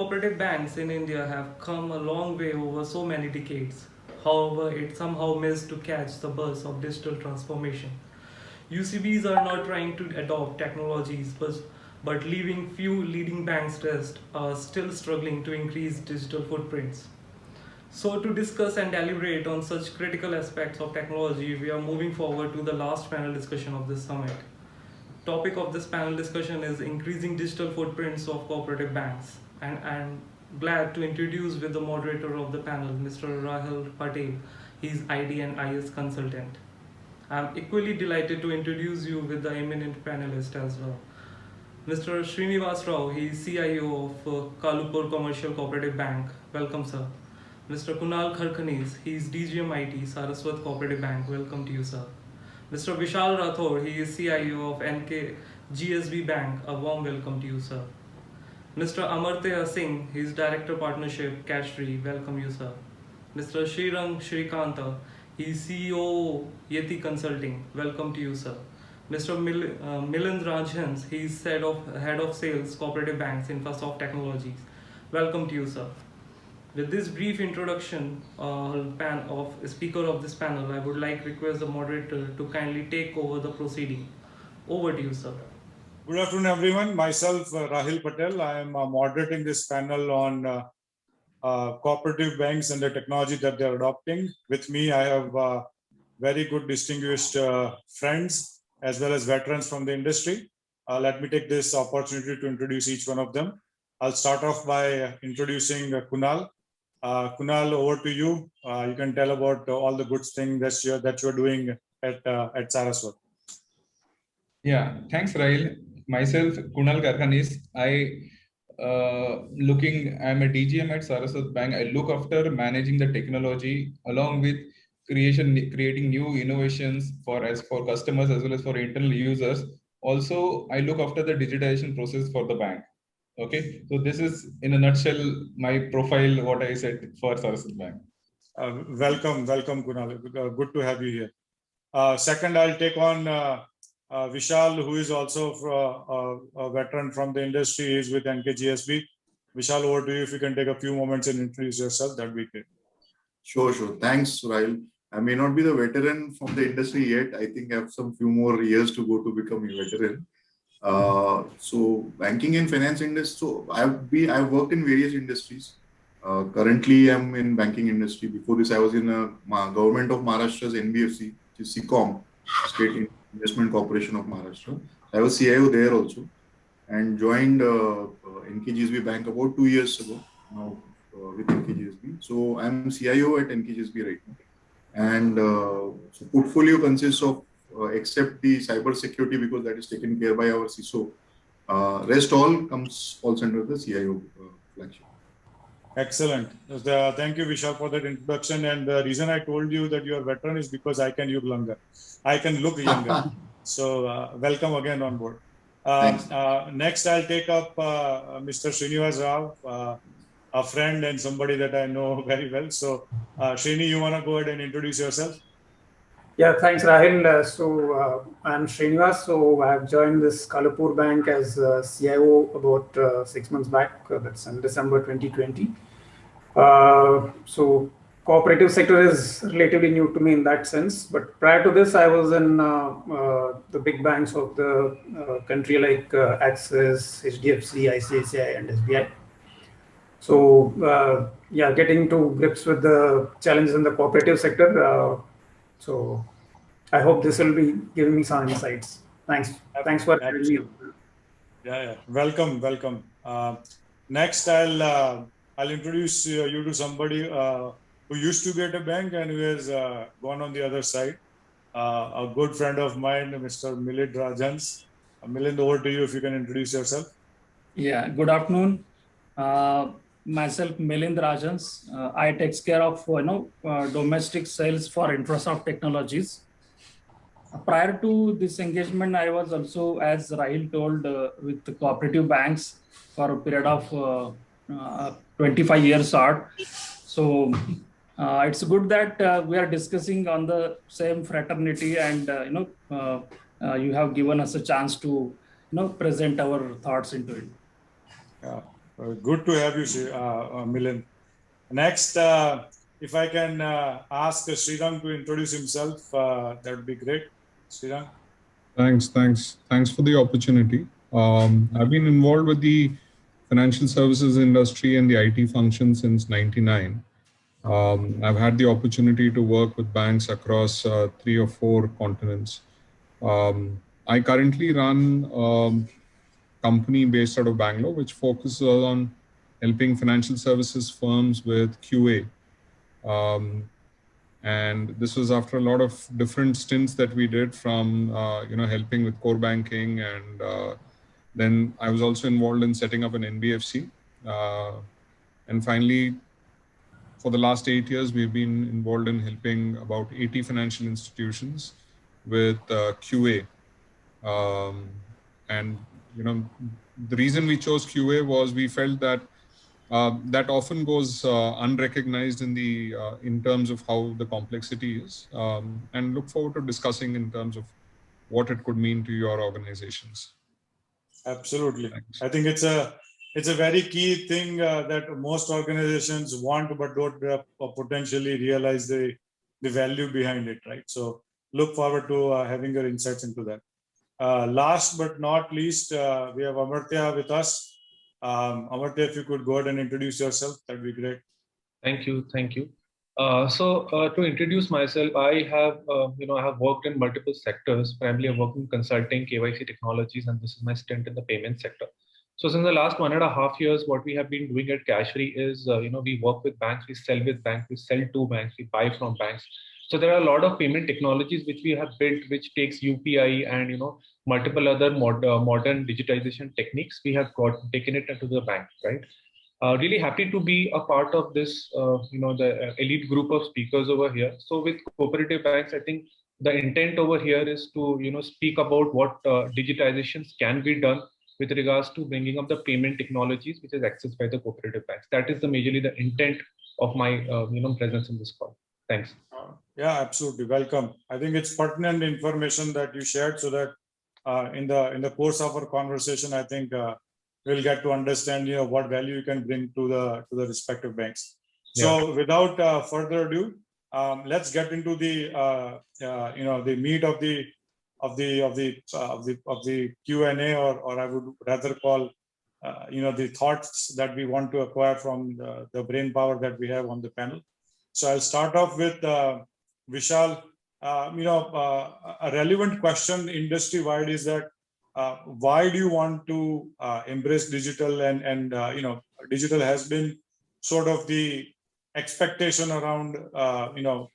cooperative banks in India have come a long way over so many decades. However, it somehow missed to catch the buzz of digital transformation. UCBs are not trying to adopt technologies, but leaving few leading banks rest are still struggling to increase digital footprints. So, to discuss and deliberate on such critical aspects of technology, we are moving forward to the last panel discussion of this summit. Topic of this panel discussion is increasing digital footprints of cooperative banks, and I'm glad to introduce with the moderator of the panel, Mr. Rahul Patel. He's ID and IS consultant. I'm equally delighted to introduce you with the eminent panelist as well. Mr. Srinivas Rao, he is CIO of Kalupur Commercial Cooperative Bank. Welcome, sir. Mr. Kunal Kharkhanis, he is DGM IT, Saraswat Cooperative Bank. Welcome to you, sir. Mr. Vishal Rathore, he is CIO of NK GSB Bank. A warm welcome to you, sir. Mr. Amartya Singh, he is Director Partnership, Cashtree. Welcome you, sir. Mr. Srirang Shrikanta, he is CEO Yeti Consulting. Welcome to you, sir. Mr. Milind Rajhans, he is Head of Sales, Cooperative Banks, Infosoft Technologies. Welcome to you, sir. With this brief introduction of speaker of this panel, I would like to request the moderator to kindly take over the proceeding. Over to you, sir. Good afternoon, everyone. Myself, Rahul Patel. I am moderating this panel on cooperative banks and the technology that they're adopting. With me, I have very good distinguished friends as well as veterans from the industry. Let me take this opportunity to introduce each one of them. I'll start off by introducing Kunal. Kunal, over to you. You can tell about all the good things that you're doing at Saraswat. Yeah, thanks, Rahil. Myself, Kunal Karkhanis. I'm a DGM at Saraswat Bank. I look after managing the technology along with creating new innovations for customers as well as for internal users. Also, I look after the digitization process for the bank. Okay, so this is in a nutshell my profile, what I said for Saraswat Bank. Welcome, Kunal. Good to have you here. Second, I'll take on Vishal, who is also a veteran from the industry. He's with NKGSB. Vishal, over to you. If you can take a few moments and introduce yourself, that'd be great. Sure. Thanks, Rahul. I may not be the veteran from the industry yet. I think I have some few more years to go to become a veteran. So banking and finance industry. So I've worked in various industries. Currently, I'm in banking industry. Before this, I was in a government of Maharashtra's NBFC, which is SICOM, State Investment Corporation of Maharashtra. I was CIO there also, and joined NKGSB Bank about 2 years ago now with NKGSB. So I'm CIO at NKGSB right now, and so portfolio consists of except the cyber security, because that is taken care by our CISO. Rest all falls under the CIO flagship. Excellent. Thank you, Vishal, for that introduction. And the reason I told you that you're a veteran is because I can look younger. So welcome again on board. Next, I'll take up Mr. Srinivas Rao, a friend and somebody that I know very well. So Srini, you want to go ahead and introduce yourself? Yeah, thanks, Rahul. I'm Srinivas. So I've joined this Kalupur Bank as CIO about 6 months back. That's in December 2020. So cooperative sector is relatively new to me in that sense. But prior to this, I was in the big banks of the country like Axis, HDFC, ICICI, and SBI. So yeah, getting to grips with the challenges in the cooperative sector. So I hope this will be giving me some insights. Thanks for having me. Yeah. Welcome. Next, I'll introduce you to somebody who used to be at a bank and who has gone on the other side. A good friend of mine, Mr. Milind Rajhans. Milind, over to you if you can introduce yourself. Yeah, good afternoon. Myself, Milind Rajhans. I take care of domestic sales for Infosoft Technologies. Prior to this engagement, I was also, as Rahil told, with the cooperative banks for a period of 25 years odd. So it's good that we are discussing on the same fraternity, and you have given us a chance to present our thoughts into it. Good to have you, Milind. Next, if I can ask Srirang to introduce himself, that would be great. Srirang. Thanks for the opportunity. I've been involved with the financial services industry and the IT function since '99. I've had the opportunity to work with banks across 3 or 4 continents. I currently run a company based out of Bangalore, which focuses on helping financial services firms with QA. And this was after a lot of different stints that we did, from helping with core banking, and then I was also involved in setting up an NBFC, and finally, for the last 8 years, we've been involved in helping about 80 financial institutions with QA. And the reason we chose QA was we felt that that often goes unrecognized in terms of how the complexity is, and look forward to discussing in terms of what it could mean to your organizations. Absolutely. Thanks. I think it's a very key thing that most organizations want but don't potentially realize the value behind it, right? So look forward to having your insights into that. Last but not least, we have Amartya with us. Amartya, if you could go ahead and introduce yourself, that'd be great. Thank you. To introduce myself, I have worked in multiple sectors. Primarily, I work in consulting, KYC technologies, and this is my stint in the payment sector. So since the last 1.5 years, what we have been doing at Cashfree is, we work with banks, we sell with banks, we sell to banks, we buy from banks. So there are a lot of payment technologies which we have built, which takes UPI and multiple other modern digitization techniques. We have taken it into the bank, right? Really happy to be a part of this, the elite group of speakers over here. So with cooperative banks, I think the intent over here is to speak about what digitizations can be done with regards to bringing up the payment technologies which is accessed by the cooperative banks. That is majorly the intent of my presence in this call. Thanks. Yeah, absolutely. Welcome. I think it's pertinent information that you shared, so that in the course of our conversation, I think we'll get to understand what value you can bring to the respective banks. So without further ado, let's get into the meat of the Q&A, or I would rather call the thoughts that we want to acquire from the brain power that we have on the panel. So I'll start off with Vishal. A relevant question industry-wide is that why do you want to embrace digital? And digital has been sort of the expectation around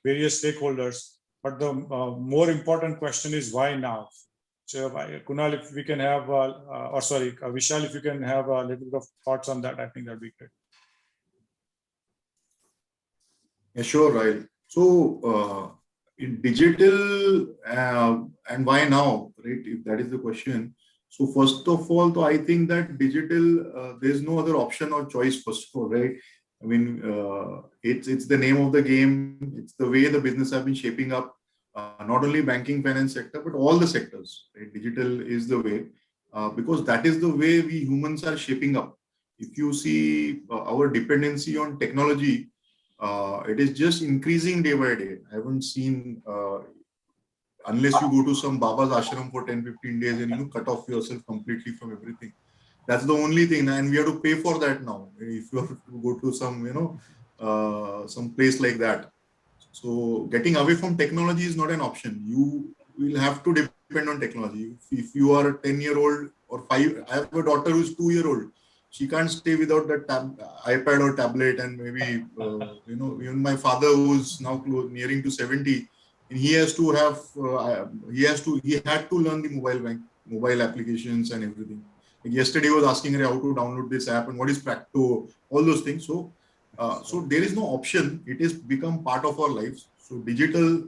various stakeholders. But the more important question is why now? So Kunal, if we can have, Vishal, if you can have a little bit of thoughts on that, I think that'd be great. Yeah, sure, right. So in digital and why now, right? If that is the question. So first of all, I think that digital, there's no other option or choice, first of all, right? I mean, it's the name of the game. It's the way the business have been shaping up, not only banking, finance sector, but all the sectors, right? Digital is the way, because that is the way we humans are shaping up. If you see our dependency on technology, it is just increasing day by day. I haven't seen, unless you go to some Baba's ashram for 10-15 days and cut off yourself completely from everything. That's the only thing, and we have to pay for that now. If you have to go to some place like that, so getting away from technology is not an option. You will have to depend on technology. If you are a 10-year-old or 5, I have a daughter who's 2-year-old. She can't stay without that iPad or tablet, and maybe even my father, who's now nearing to 70, and he has to have he had to learn the mobile applications and everything. Like yesterday, he was asking her how to download this app and what is Practo, all those things. So there is no option. It has become part of our lives. So digital,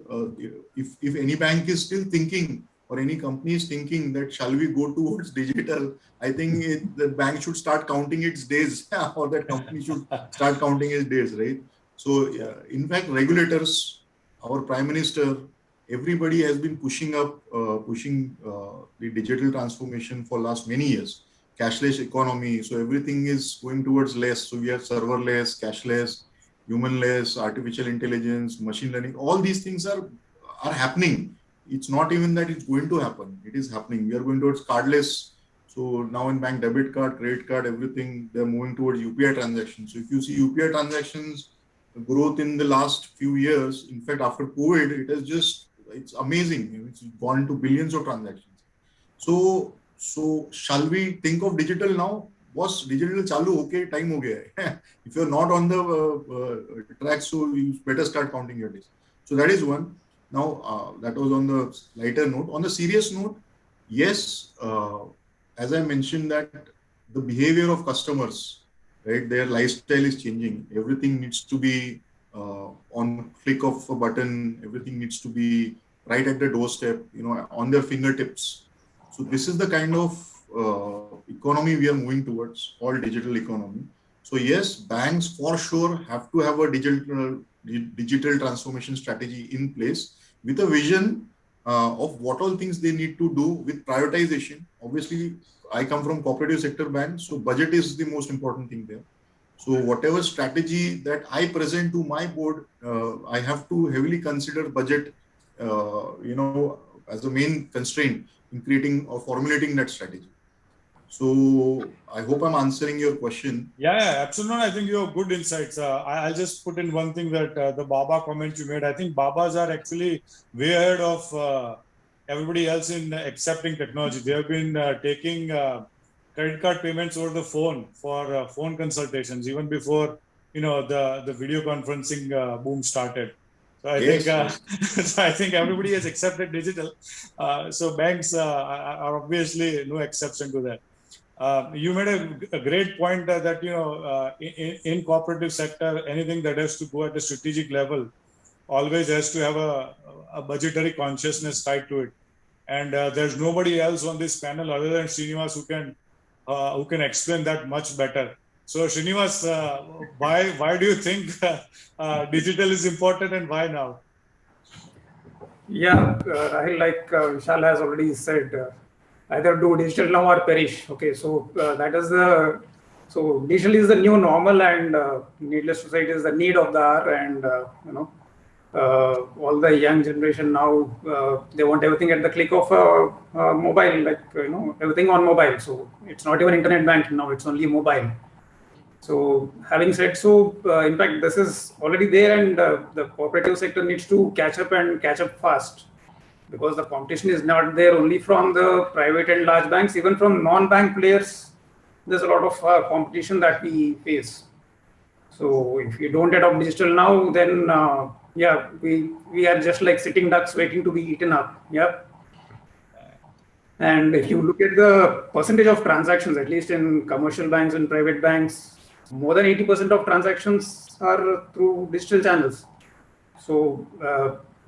if any bank is still thinking, or any company is thinking that shall we go towards digital, I think the bank should start counting its days, or that company should start counting its days, right? So in fact, regulators, our Prime Minister, everybody has been pushing the digital transformation for last many years. cashless economy. So everything is going towards less. So we have serverless, cashless, humanless, artificial intelligence, machine learning. All these things are happening. It's not even that it's going to happen. It is happening. We are going towards cardless. So now in bank, debit card, credit card, everything, they're moving towards UPI transactions. So if you see UPI transactions growth in the last few years, in fact, after COVID, it has just, it's amazing. It's gone to billions of transactions. So shall we think of digital now? Was digital chalu okay? Time ho gaya hai. If you're not on the track, so you better start counting your days. So that is one. Now, that was on the lighter note. On the serious note, yes, as I mentioned that the behavior of customers, right, their lifestyle is changing. Everything needs to be on click of a button. Everything needs to be right at the doorstep, on their fingertips. So this is the kind of economy we are moving towards, all digital economy. So yes, banks for sure have to have a digital transformation strategy in place with a vision of what all things they need to do with prioritization. Obviously, I come from cooperative sector bank, so budget is the most important thing there. So whatever strategy that I present to my board, I have to heavily consider budget, as a main constraint in creating or formulating that strategy. So I hope I'm answering your question. Yeah, absolutely. I think you have good insights. I'll just put in one thing that the Baba comment you made. I think Babas are actually way ahead of everybody else in accepting technology. They have been taking credit card payments over the phone for phone consultations even before the video conferencing boom started. So I think everybody has accepted digital. So banks are obviously no exception to that. You made a great point that in cooperative sector, anything that has to go at a strategic level always has to have a budgetary consciousness tied to it. And there's nobody else on this panel other than Srinivas who can explain that much better. So Srinivas, why do you think digital is important and why now? Yeah, Rahil, like Vishal has already said, either do digital now or perish. Okay, so that is so digital is the new normal, and needless to say, it is the need of the hour. And all the young generation now, they want everything at the click of mobile, like everything on mobile. So it's not even internet banking now; it's only mobile. So having said so, in fact, this is already there, and the cooperative sector needs to catch up and catch up fast, because the competition is not there only from the private and large banks, even from non-bank players. There's a lot of competition that we face. So if you don't adopt digital now, then we are just like sitting ducks waiting to be eaten up. Yeah. And if you look at the percentage of transactions, at least in commercial banks and private banks, more than 80% of transactions are through digital channels. So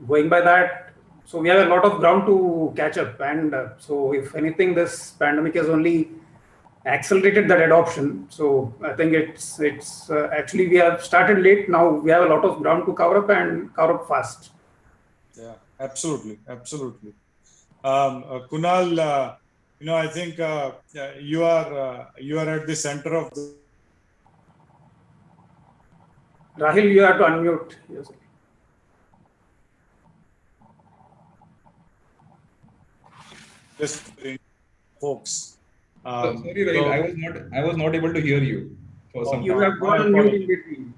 going by that, so we have a lot of ground to catch up. And so if anything, this pandemic has only accelerated that adoption. So I think it's actually we have started late. Now we have a lot of ground to cover up and cover up fast. Yeah, absolutely. Kunal, I think you are at the center of the. Rahil, you have to unmute yourself. Just folks. Sorry, Rahil, I was not able to hear you for some time. You have gone on mute in between.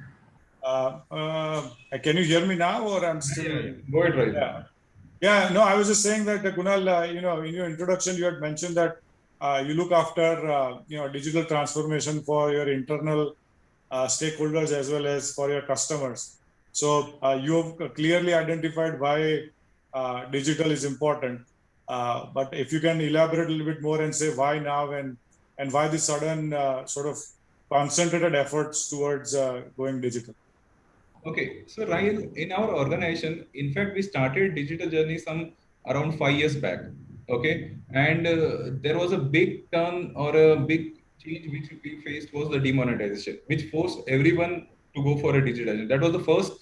Can you hear me now, or I'm still? Yeah. Go ahead, Rahil. Yeah, no, I was just saying that Kunal, in your introduction, you had mentioned that you look after digital transformation for your internal stakeholders as well as for your customers. So you have clearly identified why digital is important. But if you can elaborate a little bit more and say why now and why this sudden sort of concentrated efforts towards going digital. Okay, so Rahil, in our organization, in fact, we started digital journey around 5 years back. Okay, and there was a big turn or a big change which we faced was the demonetization, which forced everyone to go for a digitalization. That was the first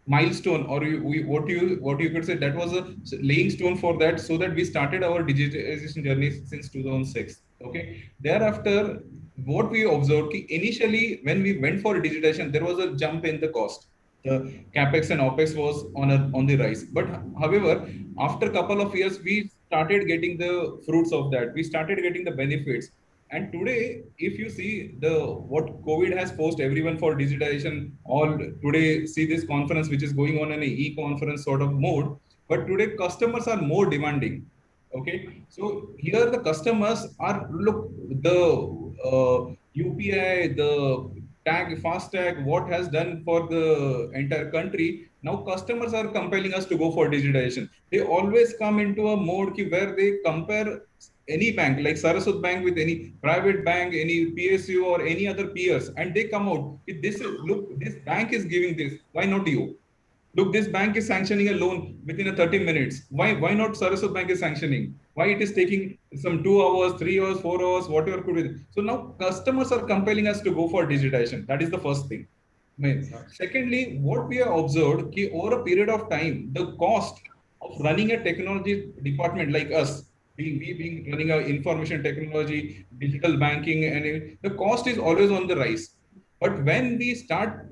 milestone, or what you could say, that was a laying stone for that, so that we started our digitalization journey since 2006. Okay. Thereafter, what we observed, initially when we went for digitization, there was a jump in the cost. The capex and opex was on the rise. But however, after a couple of years, we started getting the fruits of that. We started getting the benefits. And today, if you see the what COVID has forced everyone for digitization, all today see this conference which is going on in an e-conference sort of mode. But today, customers are more demanding. Okay, so here the customers are look the UPI, the tag, fast tag, what has done for the entire country. Now customers are compelling us to go for digitization. They always come into a mode where they compare any bank like Saraswat Bank with any private bank, any PSU or any other peers, and they come out. This is look, this bank is giving this. Why not you? Look, this bank is sanctioning a loan within a 30 minutes. Why not Saraswat Bank is sanctioning? Why it is taking some 2 hours, 3 hours, 4 hours, whatever could be. So now customers are compelling us to go for digitization. That is the first thing. Secondly, what we have observed ki over a period of time, the cost of running a technology department like us, being running a information technology, digital banking, and the cost is always on the rise. But when we start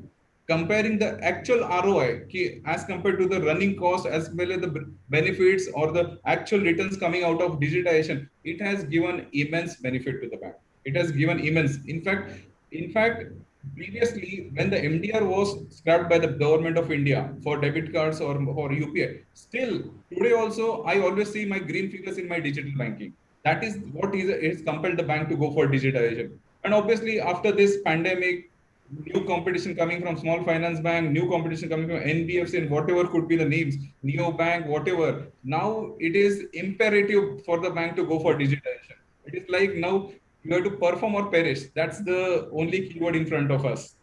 comparing the actual ROI as compared to the running cost as well as the benefits or the actual returns coming out of digitization, it has given immense benefit to the bank. It has given immense. In fact, previously when the MDR was scrapped by the government of India for debit cards or UPI, still today also I always see my green figures in my digital banking. That is what is compelled the bank to go for digitization. And obviously after this pandemic, new competition coming from small finance bank, new competition coming from NBFC and whatever could be the names, Neo Bank, whatever. Now it is imperative for the bank to go for digitization. It is like now you have to perform or perish. That's the only keyword in front of us.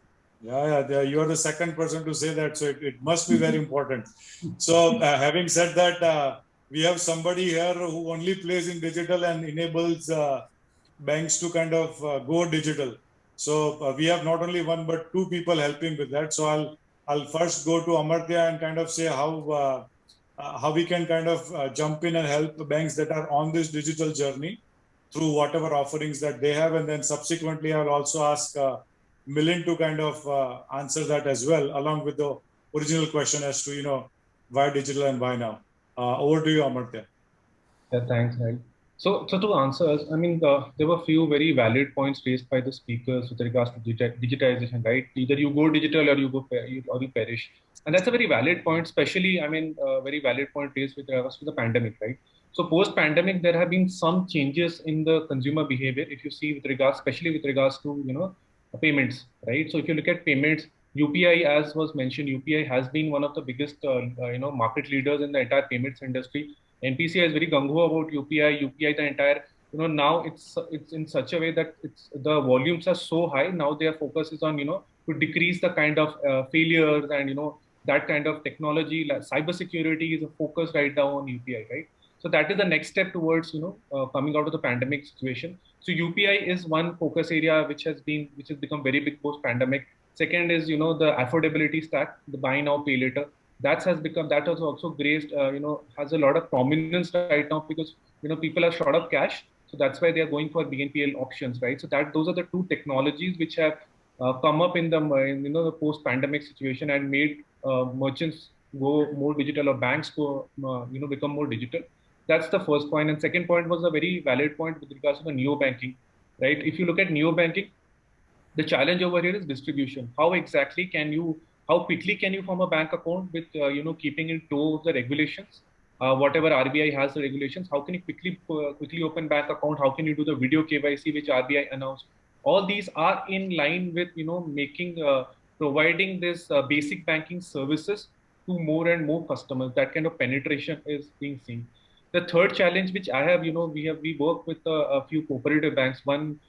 Yeah, you are the second person to say that, so it must be very important. So having said that, we have somebody here who only plays in digital and enables banks to kind of go digital. So we have not only one but two people helping with that. So I'll first go to Amartya and kind of say how we can kind of jump in and help the banks that are on this digital journey through whatever offerings that they have, and then subsequently I'll also ask Milind to kind of answer that as well, along with the original question as to why digital and why now. Over to you, Amartya. Yeah, thanks, Rahil. So to answer us, I mean, there were a few very valid points raised by the speakers with regards to digitization, right? Either you go digital or you perish, and that's a very valid point. Especially, I mean, very valid point raised with regards to the pandemic, right? So post-pandemic, there have been some changes in the consumer behavior. If you see with regards, especially with regards to payments, right? So if you look at payments, UPI, as was mentioned, UPI has been one of the biggest market leaders in the entire payments industry. NPCI is very gung ho about UPI the entire, now it's in such a way that the volumes are so high. Now their focus is on, to decrease the kind of failures and, that kind of technology. Like cybersecurity is a focus right now on UPI, right? So that is the next step towards, coming out of the pandemic situation. So UPI is one focus area which has become very big post pandemic. Second is, the affordability stack, the buy now, pay later. That has also graced, has a lot of prominence right now because, people are short of cash. So that's why they are going for BNPL options, right? So those are the two technologies which have come up in the post-pandemic situation and made merchants go more digital or banks go, become more digital. That's the first point. And second point was a very valid point with regards to the neo banking, right? If you look at neo banking, the challenge over here is distribution. How quickly can you form a bank account with, keeping in tow of the regulations? Whatever RBI has the regulations, how can you quickly open bank account? How can you do the video KYC, which RBI announced? All these are in line with, providing this basic banking services to more and more customers. That kind of penetration is being seen. The third challenge, which I have, we work with a few cooperative banks. One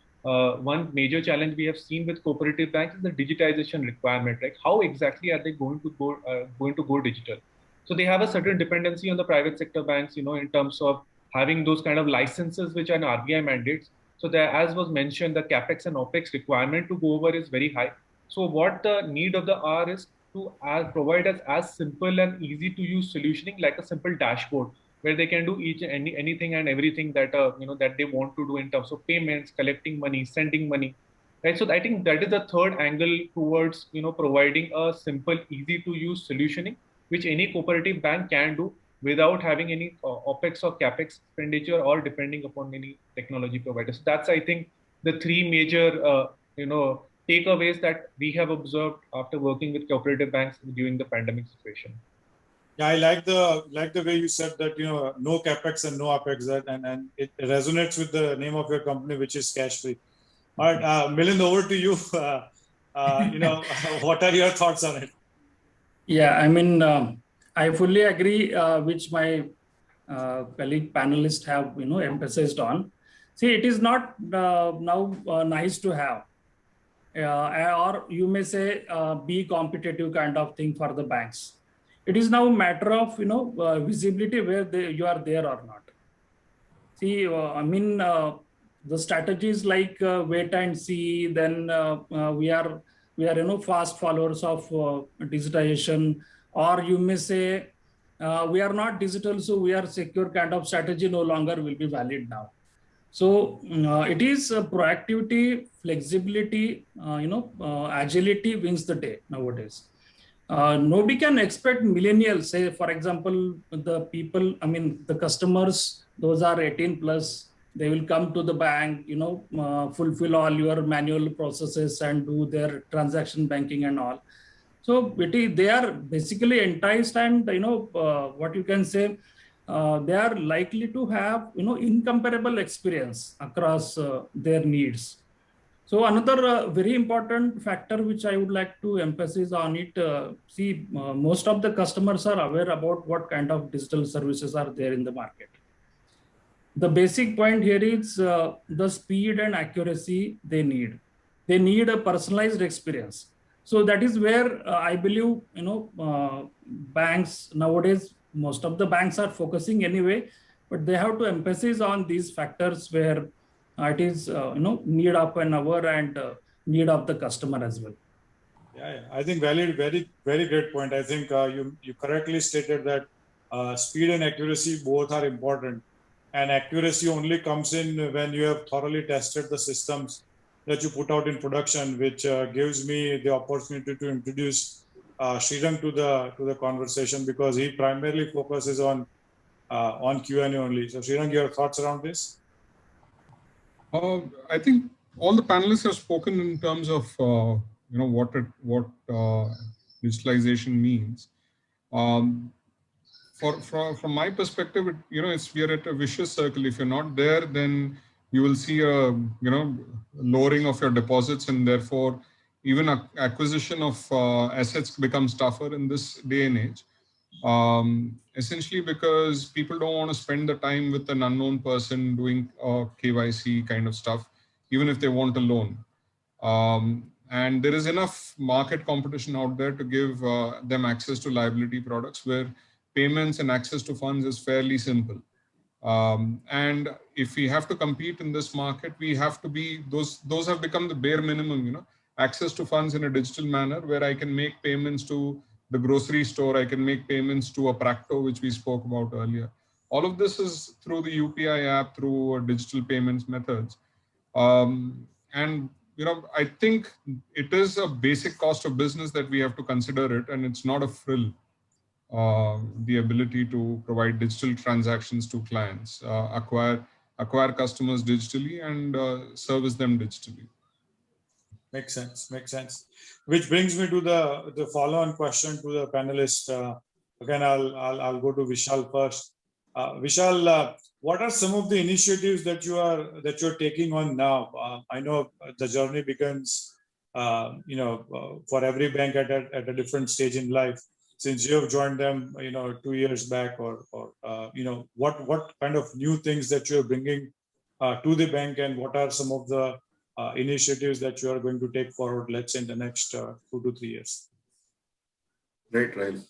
major challenge we have seen with cooperative banks is the digitization requirement. Like how exactly are they going to go digital? So they have a certain dependency on the private sector banks, in terms of having those kind of licenses which are an RBI mandates. So there, as was mentioned, the capex and opex requirement to go over is very high. So what the need of the hour is to provide us as simple and easy to use solutioning like a simple dashboard, where they can do anything and everything that that they want to do in terms of payments, collecting money, sending money, right? So I think that is the third angle towards providing a simple, easy to use solutioning, which any cooperative bank can do without having any OPEX or CAPEX expenditure or depending upon any technology providers. So that's, I think, the three major, takeaways that we have observed after working with cooperative banks during the pandemic situation. Yeah, I like the way you said that, no capex and no opex, and it resonates with the name of your company, which is cash free. All right, Milind, over to you. What are your thoughts on it? Yeah, I mean, I fully agree, which my colleague panelists have emphasized on. See, it is not now nice to have, or you may say be competitive kind of thing for the banks. It is now a matter of visibility where you are there or not. See, I mean, the strategies like wait and see. Then we are fast followers of digitization, or you may say we are not digital, so we are secure kind of strategy no longer will be valid now. So it is proactivity, flexibility, agility wins the day nowadays. Nobody can expect millennials, say, for example, the people, I mean, the customers, those are 18 plus, they will come to the bank, fulfill all your manual processes and do their transaction banking and all. So they are basically enticed and, what you can say, they are likely to have, incomparable experience across their needs. So another very important factor which I would like to emphasize on it, most of the customers are aware about what kind of digital services are there in the market. The basic point here is the speed and accuracy they need. They need a personalized experience. So that is where I believe, banks nowadays, most of the banks are focusing anyway, but they have to emphasize on these factors where it is, need of an hour and need of the customer as well. Yeah, I think very, very great point. I think you correctly stated that speed and accuracy both are important, and accuracy only comes in when you have thoroughly tested the systems that you put out in production, which gives me the opportunity to introduce Srirang to the conversation, because he primarily focuses on Q&A only. So Srirang, your thoughts around this? I think all the panelists have spoken in terms of what digitalization means. From my perspective, we are at a vicious circle. If you're not there, then you will see a lowering of your deposits, and therefore even acquisition of assets becomes tougher in this day and age. Essentially because people don't want to spend the time with an unknown person doing KYC kind of stuff, even if they want a loan. And there is enough market competition out there to give them access to liability products where payments and access to funds is fairly simple. And if we have to compete in this market, we have to be, those have become the bare minimum, access to funds in a digital manner where I can make payments to the grocery store, I can make payments to a Practo, which we spoke about earlier. All of this is through the UPI app, through digital payments methods. And, I think it is a basic cost of business that we have to consider it, and it's not a frill. The ability to provide digital transactions to clients, acquire customers digitally and service them digitally. Makes sense. Which brings me to the follow-on question to the panelist. Again, I'll go to Vishal first. Vishal, what are some of the initiatives that you're taking on now? I know the journey begins, for every bank at a different stage in life. Since you have joined them, 2 years back, or what kind of new things that you're bringing to the bank, and what are some of the initiatives that you are going to take forward, let's say in the next 2 to 3 years? Right, Rahil.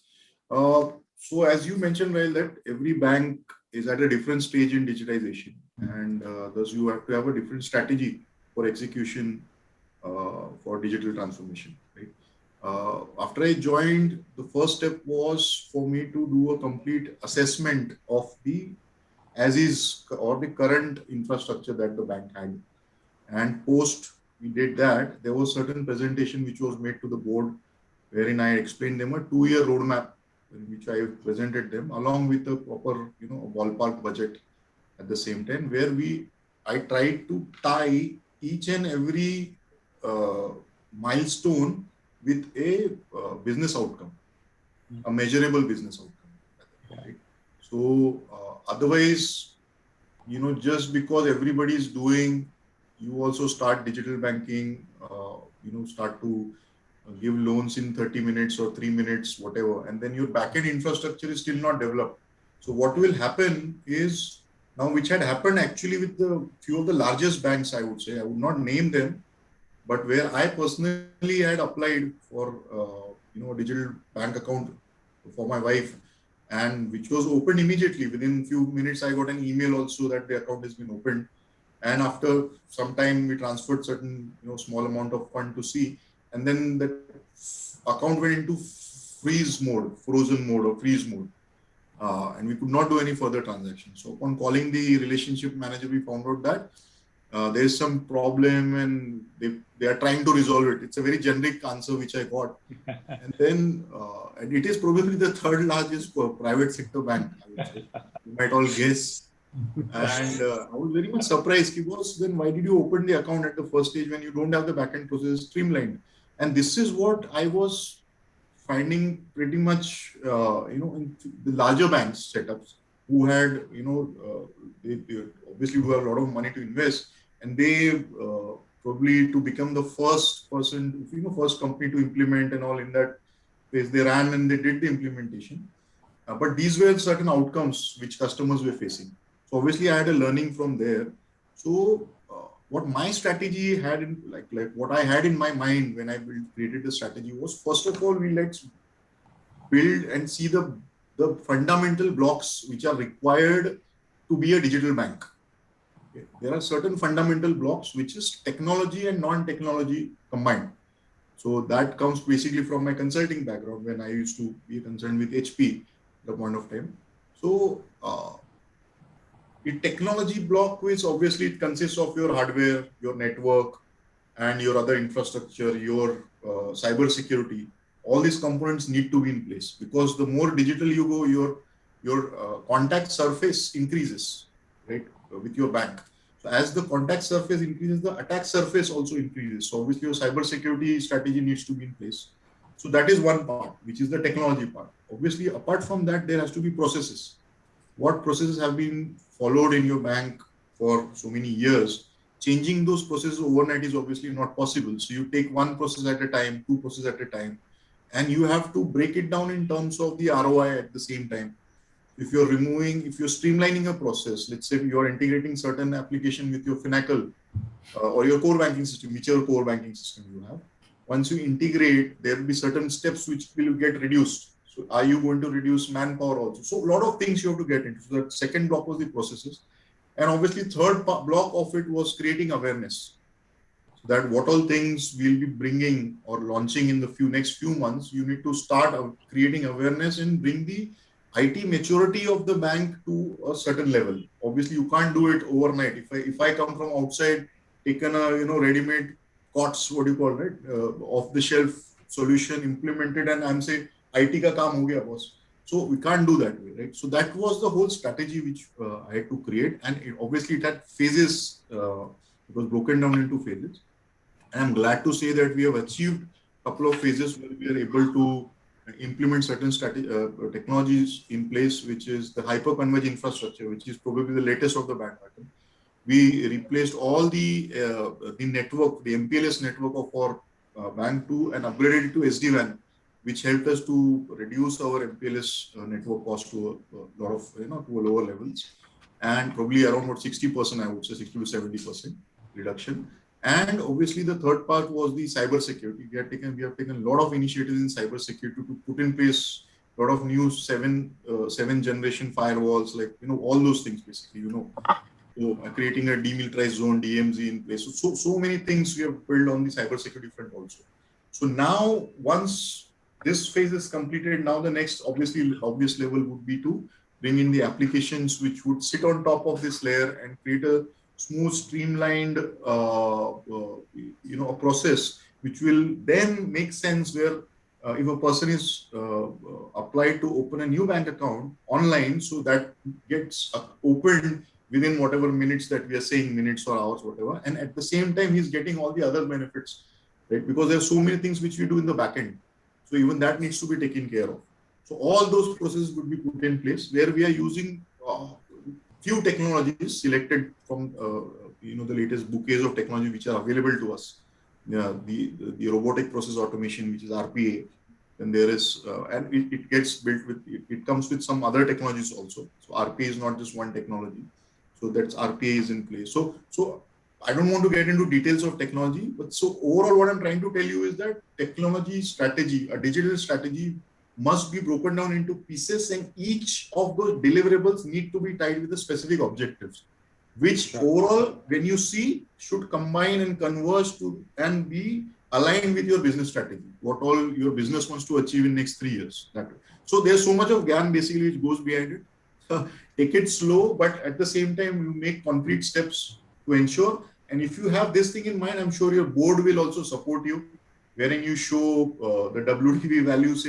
So as you mentioned, Rahil, that every bank is at a different stage in digitization, and thus you have to have a different strategy for execution for digital transformation, right? After I joined, the first step was for me to do a complete assessment of the as is or the current infrastructure that the bank had. And post we did that, there was certain presentation which was made to the board wherein I explained them a 2-year roadmap in which I presented them along with a proper, ballpark budget at the same time, where I tried to tie each and every milestone with a business outcome, a measurable business outcome. Right? So otherwise, just because everybody is doing, you also start digital banking, start to give loans in 30 minutes or 3 minutes, whatever, and then your backend infrastructure is still not developed. So what will happen is now, which had happened actually with the few of the largest banks, I would say, I would not name them, but where I personally had applied for, a digital bank account for my wife, and which was opened immediately. Within few minutes, I got an email also that the account has been opened. And after some time, we transferred certain, small amount of fund to C, and then the account went into frozen mode or freeze mode. And we could not do any further transactions. So upon calling the relationship manager, we found out that there is some problem and they are trying to resolve it. It's a very generic answer which I got. And then, and it is probably the third largest private sector bank, I would say. You might all guess. And I was very much surprised. Then why did you open the account at the first stage when you don't have the backend process streamlined? And this is what I was finding pretty much, in the larger banks setups who had, they obviously who have a lot of money to invest, and they probably to become the first person, first company to implement and all in that phase, they ran and they did the implementation. But these were certain outcomes which customers were facing. So obviously I had a learning from there. So what my strategy had in like what I had in my mind when I created the strategy was, first of all, let's build and see the fundamental blocks which are required to be a digital bank. Okay. There are certain fundamental blocks which is technology and non-technology combined. So that comes basically from my consulting background when I used to be concerned with HP at the point of time. So the technology block, which obviously it consists of your hardware, your network, and your other infrastructure, your cyber security. All these components need to be in place, because the more digital you go, your contact surface increases, right, with your bank. So as the contact surface increases, the attack surface also increases. So obviously your cyber security strategy needs to be in place. So that is one part, which is the technology part. Obviously, apart from that, there has to be processes. What processes have been followed in your bank for so many years? Changing those processes overnight is obviously not possible. So you take one process at a time, two processes at a time, and you have to break it down in terms of the ROI at the same time. If you're streamlining a process, let's say you're integrating certain application with your Finacle or your core banking system, whichever core banking system you have. Once you integrate, there will be certain steps which will get reduced. So are you going to reduce manpower also? So a lot of things you have to get into. So the second block was the processes. And obviously third block of it was creating awareness. So that what all things we'll be bringing or launching in the next few months, you need to start creating awareness and bring the IT maturity of the bank to a certain level. Obviously, you can't do it overnight. If I come from outside, taken a ready-made COTS, what do you call it, off-the-shelf solution implemented, and I'm saying IT ka kaam ho gaya, boss. So we can't do that way, right? So that was the whole strategy which I had to create, and obviously it had phases. It was broken down into phases, and I'm glad to say that we have achieved a couple of phases where we are able to implement certain technologies in place, which is the hyper-converged infrastructure, which is probably the latest of the bandwagon. We replaced all the network, the MPLS network of our bank and upgraded it to SD-WAN, which helped us to reduce our MPLS network cost to a lot of, to a lower levels, and probably around about 60%, I would say 60 to 70% reduction. And obviously, the third part was the cyber security. We have taken a lot of initiatives in cyber security to put in place a lot of new seven generation firewalls, like all those things basically. So creating a demilitarized zone, DMZ in place. So many things we have built on the cyber security front also. So now, once this phase is completed, now the next obvious level would be to bring in the applications which would sit on top of this layer and create a smooth, streamlined, a process which will then make sense where if a person is applied to open a new bank account online, so that gets opened within whatever minutes that we are saying, minutes or hours, whatever. And at the same time, he's getting all the other benefits, right? Because there are so many things which we do in the back end. So even that needs to be taken care of. So all those processes would be put in place where we are using few technologies selected from the latest bouquets of technology which are available to us. The robotic process automation, which is RPA. Then there is, and it gets built with, it comes with some other technologies also. So RPA is not just one technology. So that's RPA is in place. So I don't want to get into details of technology, but so overall what I'm trying to tell you is that technology strategy, a digital strategy must be broken down into pieces, and each of those deliverables need to be tied with the specific objectives, which overall, when you see, should combine and converge to and be aligned with your business strategy, what all your business wants to achieve in next 3 years. So there's so much of GAN basically which goes behind it. Take it slow, but at the same time, you make concrete steps to ensure. And if you have this thing in mind, I'm sure your board will also support you, wherein you show the WDV values,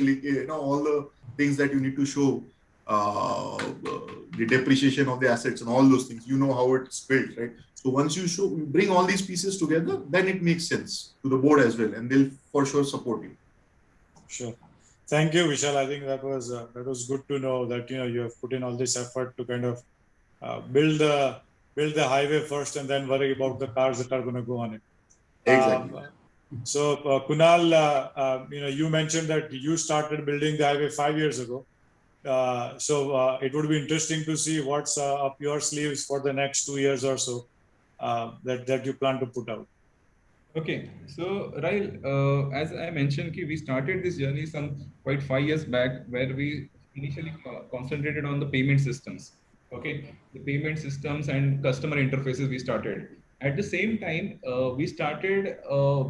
all the things that you need to show, the depreciation of the assets and all those things. You know how it's built, right? So once you bring all these pieces together, then it makes sense to the board as well, and they'll for sure support you. Sure. Thank you, Vishal. I think that was good to know that you have put in all this effort to kind of build the highway first and then worry about the cars that are going to go on it. Exactly. So Kunal, you mentioned that you started building the highway 5 years ago. So it would be interesting to see what's up your sleeves for the next 2 years or so that you plan to put out. Okay, so Rahil, as I mentioned, we started this journey quite 5 years back, where we initially concentrated on the payment systems. Okay, the payment systems and customer interfaces we started. At the same time, we started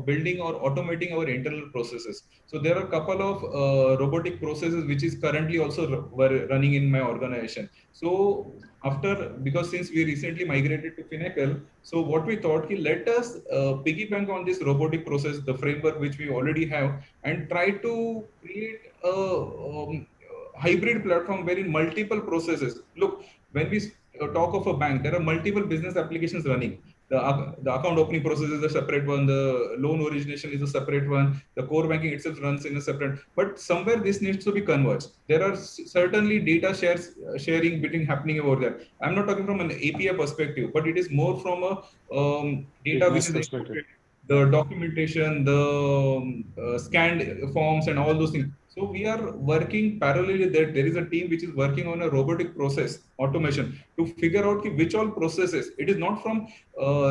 building or automating our internal processes. So there are a couple of robotic processes which is currently also running in my organization. So because since we recently migrated to Finacle, so what we thought, let us piggyback on this robotic process, the framework which we already have, and try to create a hybrid platform wherein multiple processes. Look, when we talk of a bank, there are multiple business applications running. The account opening process is a separate one. The loan origination is a separate one. The core banking itself runs in a separate. But somewhere this needs to be converged. There are certainly data sharing between happening over there. I'm not talking from an API perspective, but it is more from a data which is exported, the documentation, the scanned forms, and all those things. So we are working parallelly. There is a team which is working on a robotic process automation to figure out which all processes. It is not from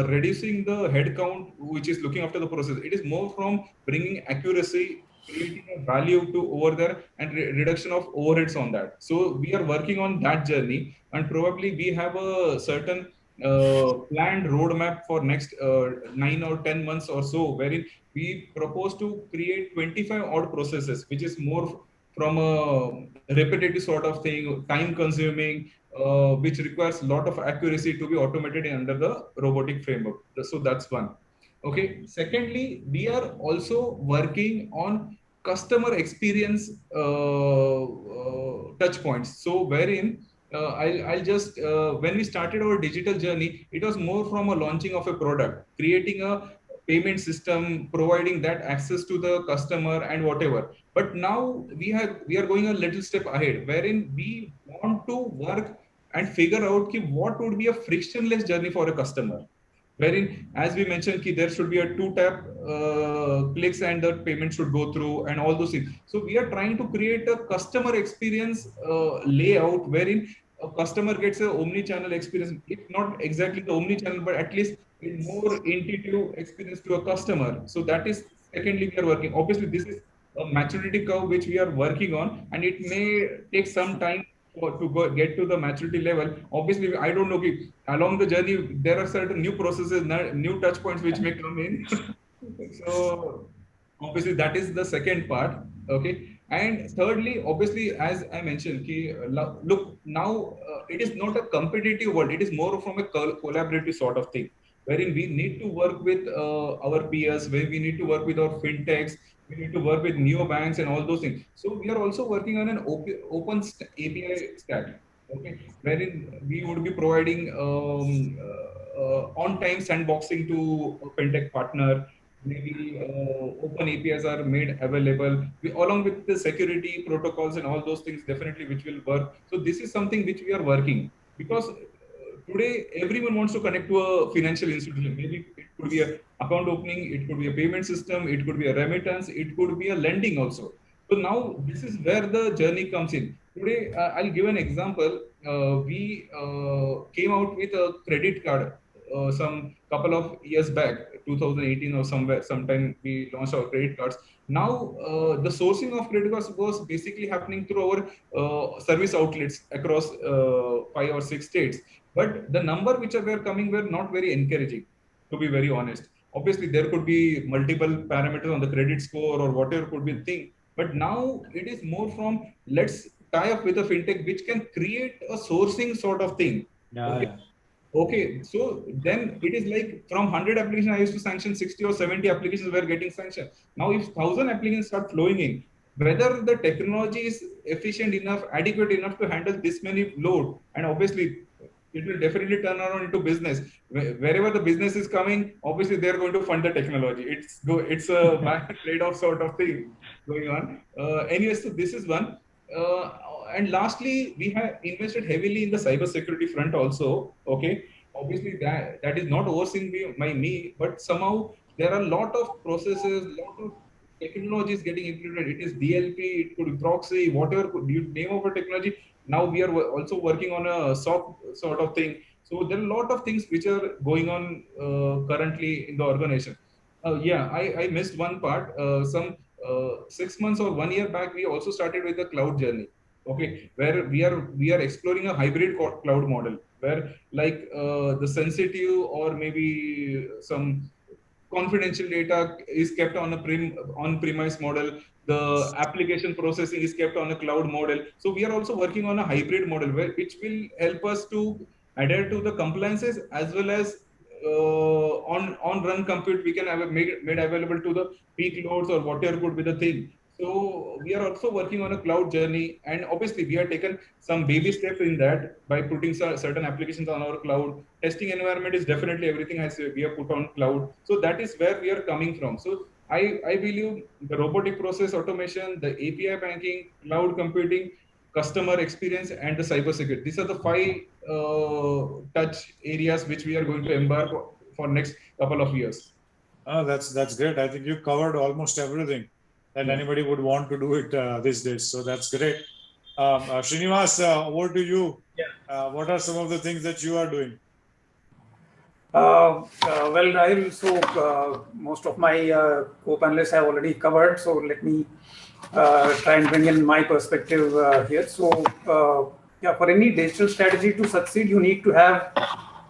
reducing the head count, which is looking after the process. It is more from bringing accuracy, creating a value to over there, and reduction of overheads on that. So we are working on that journey, and probably we have a certain planned roadmap for next 9 or 10 months or so, wherein we propose to create 25 odd processes, which is more from a repetitive sort of thing, time consuming, which requires a lot of accuracy to be automated under the robotic framework. So that's one. Okay. Secondly, we are also working on customer experience touch points. So wherein I'll just, when we started our digital journey, it was more from a launching of a product, creating a payment system, providing that access to the customer and whatever. But now we are going a little step ahead, wherein we want to work and figure out what would be a frictionless journey for a customer. Wherein, as we mentioned, there should be a 2-tap clicks and the payment should go through and all those things. So we are trying to create a customer experience layout wherein a customer gets an omni-channel experience. If not exactly the omni-channel, but at least a more intuitive experience to a customer. So that is, secondly, we are working. Obviously, this is a maturity curve which we are working on, and it may take some time to get to the maturity level. Obviously, I don't know, along the journey, there are certain new processes, new touch points which may come in. So Obviously, that is the second part. Okay. And thirdly, obviously, as I mentioned, look, now it is not a competitive world. It is more from a collaborative sort of thing, wherein we need to work with our peers, where we need to work with our fintechs, we need to work with neobanks and all those things. So we are also working on an open API stack, okay, wherein we would be providing on-time sandboxing to a fintech partner. Maybe open APIs are made available along with the security protocols and all those things, definitely, which will work. So this is something which we are working, because today everyone wants to connect to a financial institution. Maybe it could be a account opening, it could be a payment system, it could be a remittance, it could be a lending also. So now this is where the journey comes in. Today, I'll give an example. We came out with a credit card some couple of years back, 2018 or sometime we launched our credit cards. Now, the sourcing of credit cards was basically happening through our service outlets across 5 or 6 states. But the number which were coming were not very encouraging, to be very honest. Obviously, there could be multiple parameters on the credit score or whatever could be the thing. But now it is more from, let's tie up with a fintech which can create a sourcing sort of thing. Okay. Okay, so then it is like from 100 applications, I used to sanction 60 or 70 applications were getting sanctioned. Now, if 1,000 applicants start flowing in, whether the technology is efficient enough, adequate enough to handle this many load, and obviously it will definitely turn around into business. Wherever the business is coming, obviously they're going to fund the technology. It's a trade-off sort of thing going on. Anyways, so this is one. And lastly, we have invested heavily in the cybersecurity front also. Okay, obviously that is not overseen by me, but somehow there are a lot of processes, lot of technologies getting implemented. It is DLP, it could be proxy, whatever you name of a technology. Now we are also working on a SOC sort of thing. So there are a lot of things which are going on currently in the organization. Yeah, I missed one part. 6 months or 1 year back, we also started with the cloud journey. Okay, where we are exploring a hybrid cloud model, where like the sensitive or maybe some confidential data is kept on a on-premise model. The application processing is kept on a cloud model. So we are also working on a hybrid model which will help us to adhere to the compliances, as well as on run compute we can have made available to the peak loads or whatever could be the thing. So we are also working on a cloud journey, and obviously we have taken some baby steps in that by putting certain applications on our cloud. Testing environment is definitely everything we have put on cloud. So that is where we are coming from. So I believe the robotic process automation, the API banking, cloud computing, customer experience, and the cybersecurity. These are the 5 touch areas which we are going to embark for next couple of years. Oh, that's great. I think you covered almost everything that anybody would want to do it these days. So that's great. Srinivas, over to you. Yeah. What are some of the things that you are doing? Well, Rahil, so most of my co-panelists have already covered. So let me try and bring in my perspective here. So yeah, for any digital strategy to succeed, you need to have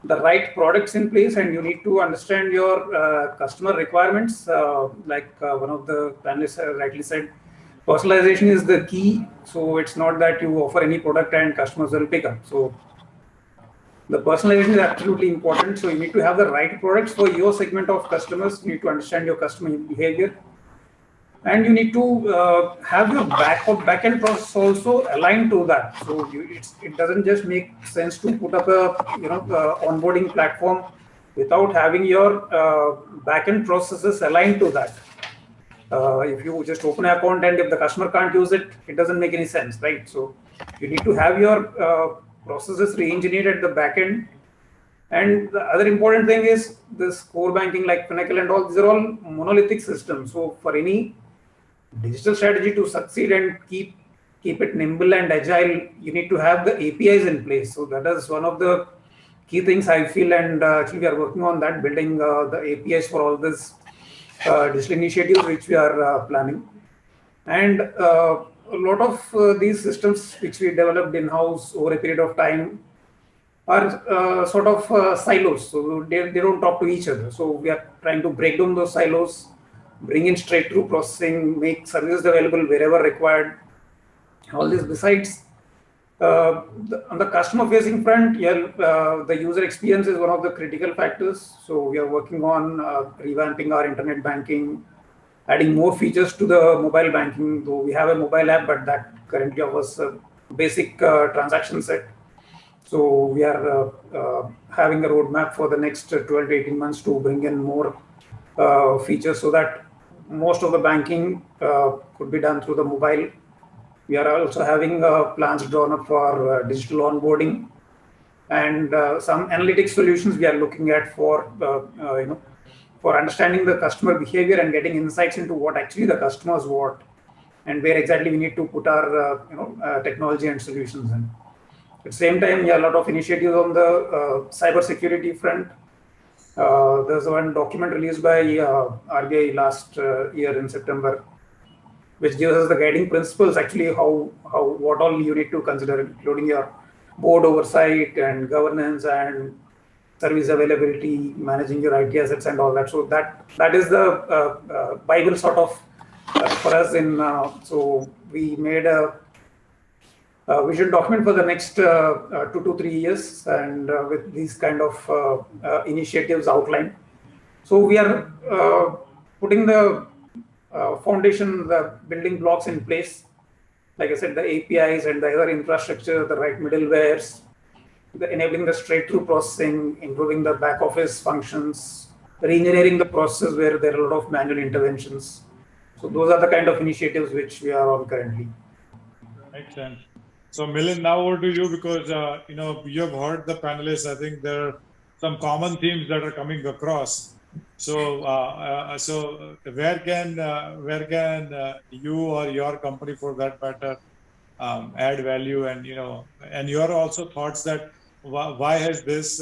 the right products in place, and you need to understand your customer requirements. Like one of the panelists rightly said, personalization is the key. So it's not that you offer any product and customers will pick up. So the personalization is absolutely important. So you need to have the right products for your segment of customers. You need to understand your customer behavior, and you need to have your back-end process also aligned to that. So it doesn't just make sense to put up a onboarding platform without having your back-end processes aligned to that. If you just open an account and if the customer can't use it, it doesn't make any sense, right? So you need to have your processes re-engineered at the back end. And the other important thing is this core banking like Finacle and all, these are all monolithic systems. So for any digital strategy to succeed and keep it nimble and agile, you need to have the APIs in place. So that is one of the key things I feel, and actually we are working on that, building the APIs for all this digital initiatives which we are planning. And a lot of these systems which we developed in-house over a period of time are sort of silos. So they don't talk to each other. So we are trying to break down those silos, bring in straight-through processing, make services available wherever required. All this besides, on the customer-facing front, the user experience is one of the critical factors. So we are working on revamping our internet banking, adding more features to the mobile banking. Though we have a mobile app, but that currently offers a basic transaction set. So we are having a roadmap for the next 12 to 18 months to bring in more features so that most of the banking could be done through the mobile. We are also having plans drawn up for digital onboarding and some analytics solutions we are looking at for for understanding the customer behavior and getting insights into what actually the customers want and where exactly we need to put our technology and solutions in. At the same time, a lot of initiatives on the cyber security front. There's one document released by RBI last year in September, which gives us the guiding principles, actually what all you need to consider, including your board oversight and governance and service availability, managing your IT assets and all that. So that is the Bible sort of for us. So we made a vision document for the next 2 to 3 years, and with these kind of initiatives outlined. So we are putting the foundation, the building blocks in place. Like I said, the APIs and the other infrastructure, the right middlewares, enabling the straight-through processing, improving the back office functions, re-engineering the process where there are a lot of manual interventions. So those are the kind of initiatives which we are on currently. Excellent. So Milind, now over to you, because you have heard the panelists. I think there are some common themes that are coming across. So where can you or your company, for that matter, add value, and and your also thoughts that why has this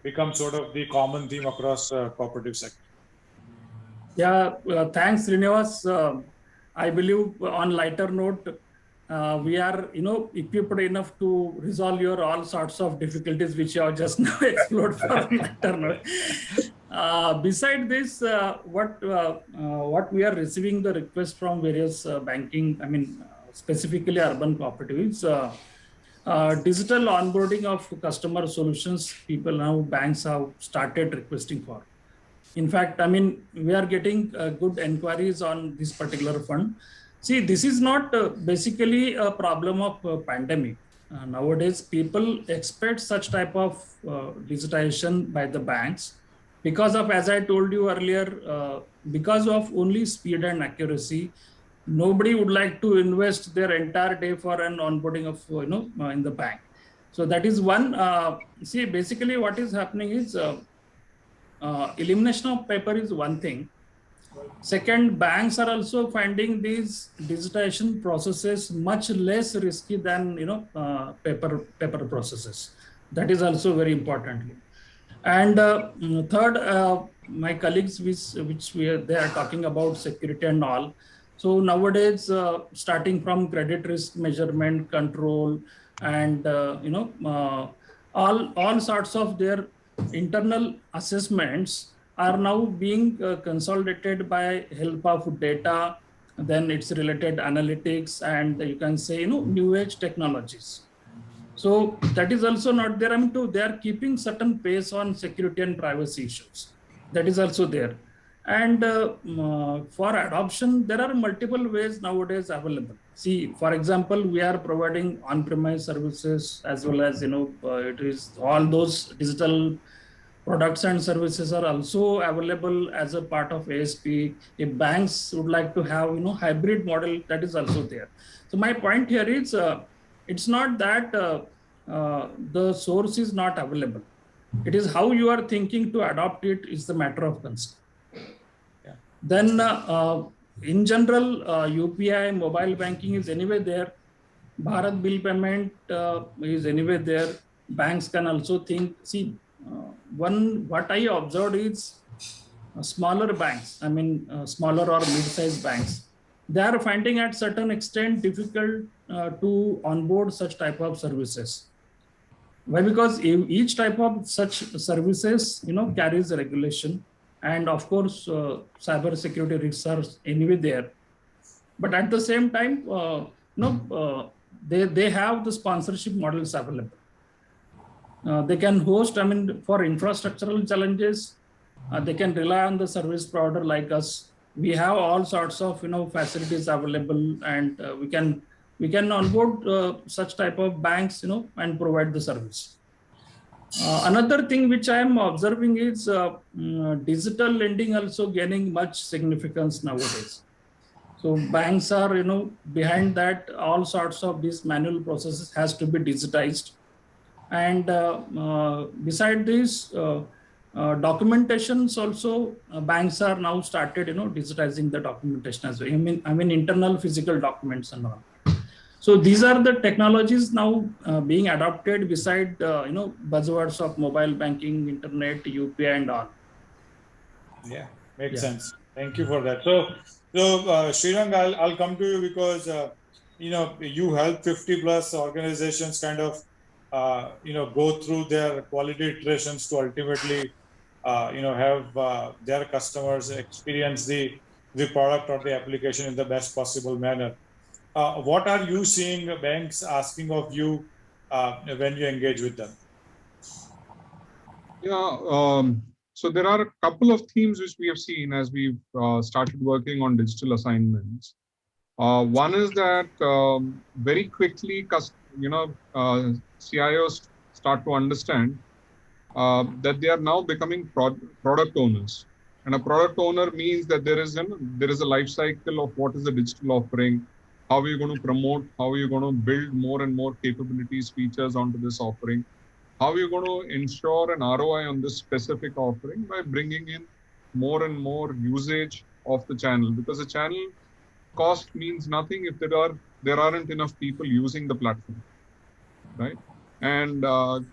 become sort of the common theme across cooperative sector? Yeah, thanks, Srinivas. I believe on lighter note, we are equipped enough to resolve your all sorts of difficulties which you have just now explored from lighter note. Beside this, what we are receiving the request from various banking, specifically urban cooperatives, digital onboarding of customer solutions, people now, banks have started requesting for. In fact, we are getting good inquiries on this particular fund. See, this is not basically a problem of pandemic. Nowadays, people expect such type of digitization by the banks because of, as I told you earlier, because of only speed and accuracy. Nobody would like to invest their entire day for an onboarding of in the bank. So that is one. See, basically, what is happening is elimination of paper is one thing. Second, banks are also finding these digitization processes much less risky than paper processes. That is also very importantly. And third, my colleagues, they are talking about security and all. So nowadays, starting from credit risk measurement, control, and all sorts of their internal assessments are now being consolidated by help of data, then its related analytics, and you can say new age technologies. So that is also not there. They are keeping certain pace on security and privacy issues. That is also there. And for adoption, there are multiple ways nowadays available. See, for example, we are providing on-premise services as well as it is all those digital products and services are also available as a part of ASP. If banks would like to have hybrid model, that is also there. So my point here is it's not that the source is not available. It is how you are thinking to adopt it is the matter of concern. Yeah. Then in general, UPI, mobile banking is anyway there. Bharat bill payment is anyway there. Banks can also think, see, what I observed is smaller banks, smaller or mid-sized banks, they are finding at certain extent difficult to onboard such type of services. Why? Because each type of such services, carries a regulation. and of course, cyber security risks are anyway there. But at the same time, they have the sponsorship models available. They can host, I mean, for infrastructural challenges, they can rely on the service provider like us. We have all sorts of facilities available, and we can onboard such type of banks, and provide the service. Another thing which I am observing is digital lending also gaining much significance nowadays. So banks are behind that. All sorts of these manual processes has to be digitized, and beside this, documentations also, banks are now started digitizing the documentation as well. I mean internal physical documents and all. So these are the technologies now being adopted beside buzzwords of mobile banking, internet, UPI, and all. Yeah, makes sense. Thank you for that. So Srirang, I'll come to you because you help 50 plus organizations kind of go through their quality iterations to ultimately have their customers experience the product or the application in the best possible manner. What are you seeing banks asking of you when you engage with them? Yeah, so there are a couple of themes which we have seen as we've started working on digital assignments. One is that very quickly, CIOs start to understand that they are now becoming product owners. And a product owner means that there is a life cycle of what is the digital offering, how are you going to promote, how are you going to build more and more capabilities, features onto this offering, how are you going to ensure an ROI on this specific offering by bringing in more and more usage of the channel, because the channel cost means nothing if there aren't enough people using the platform, right? And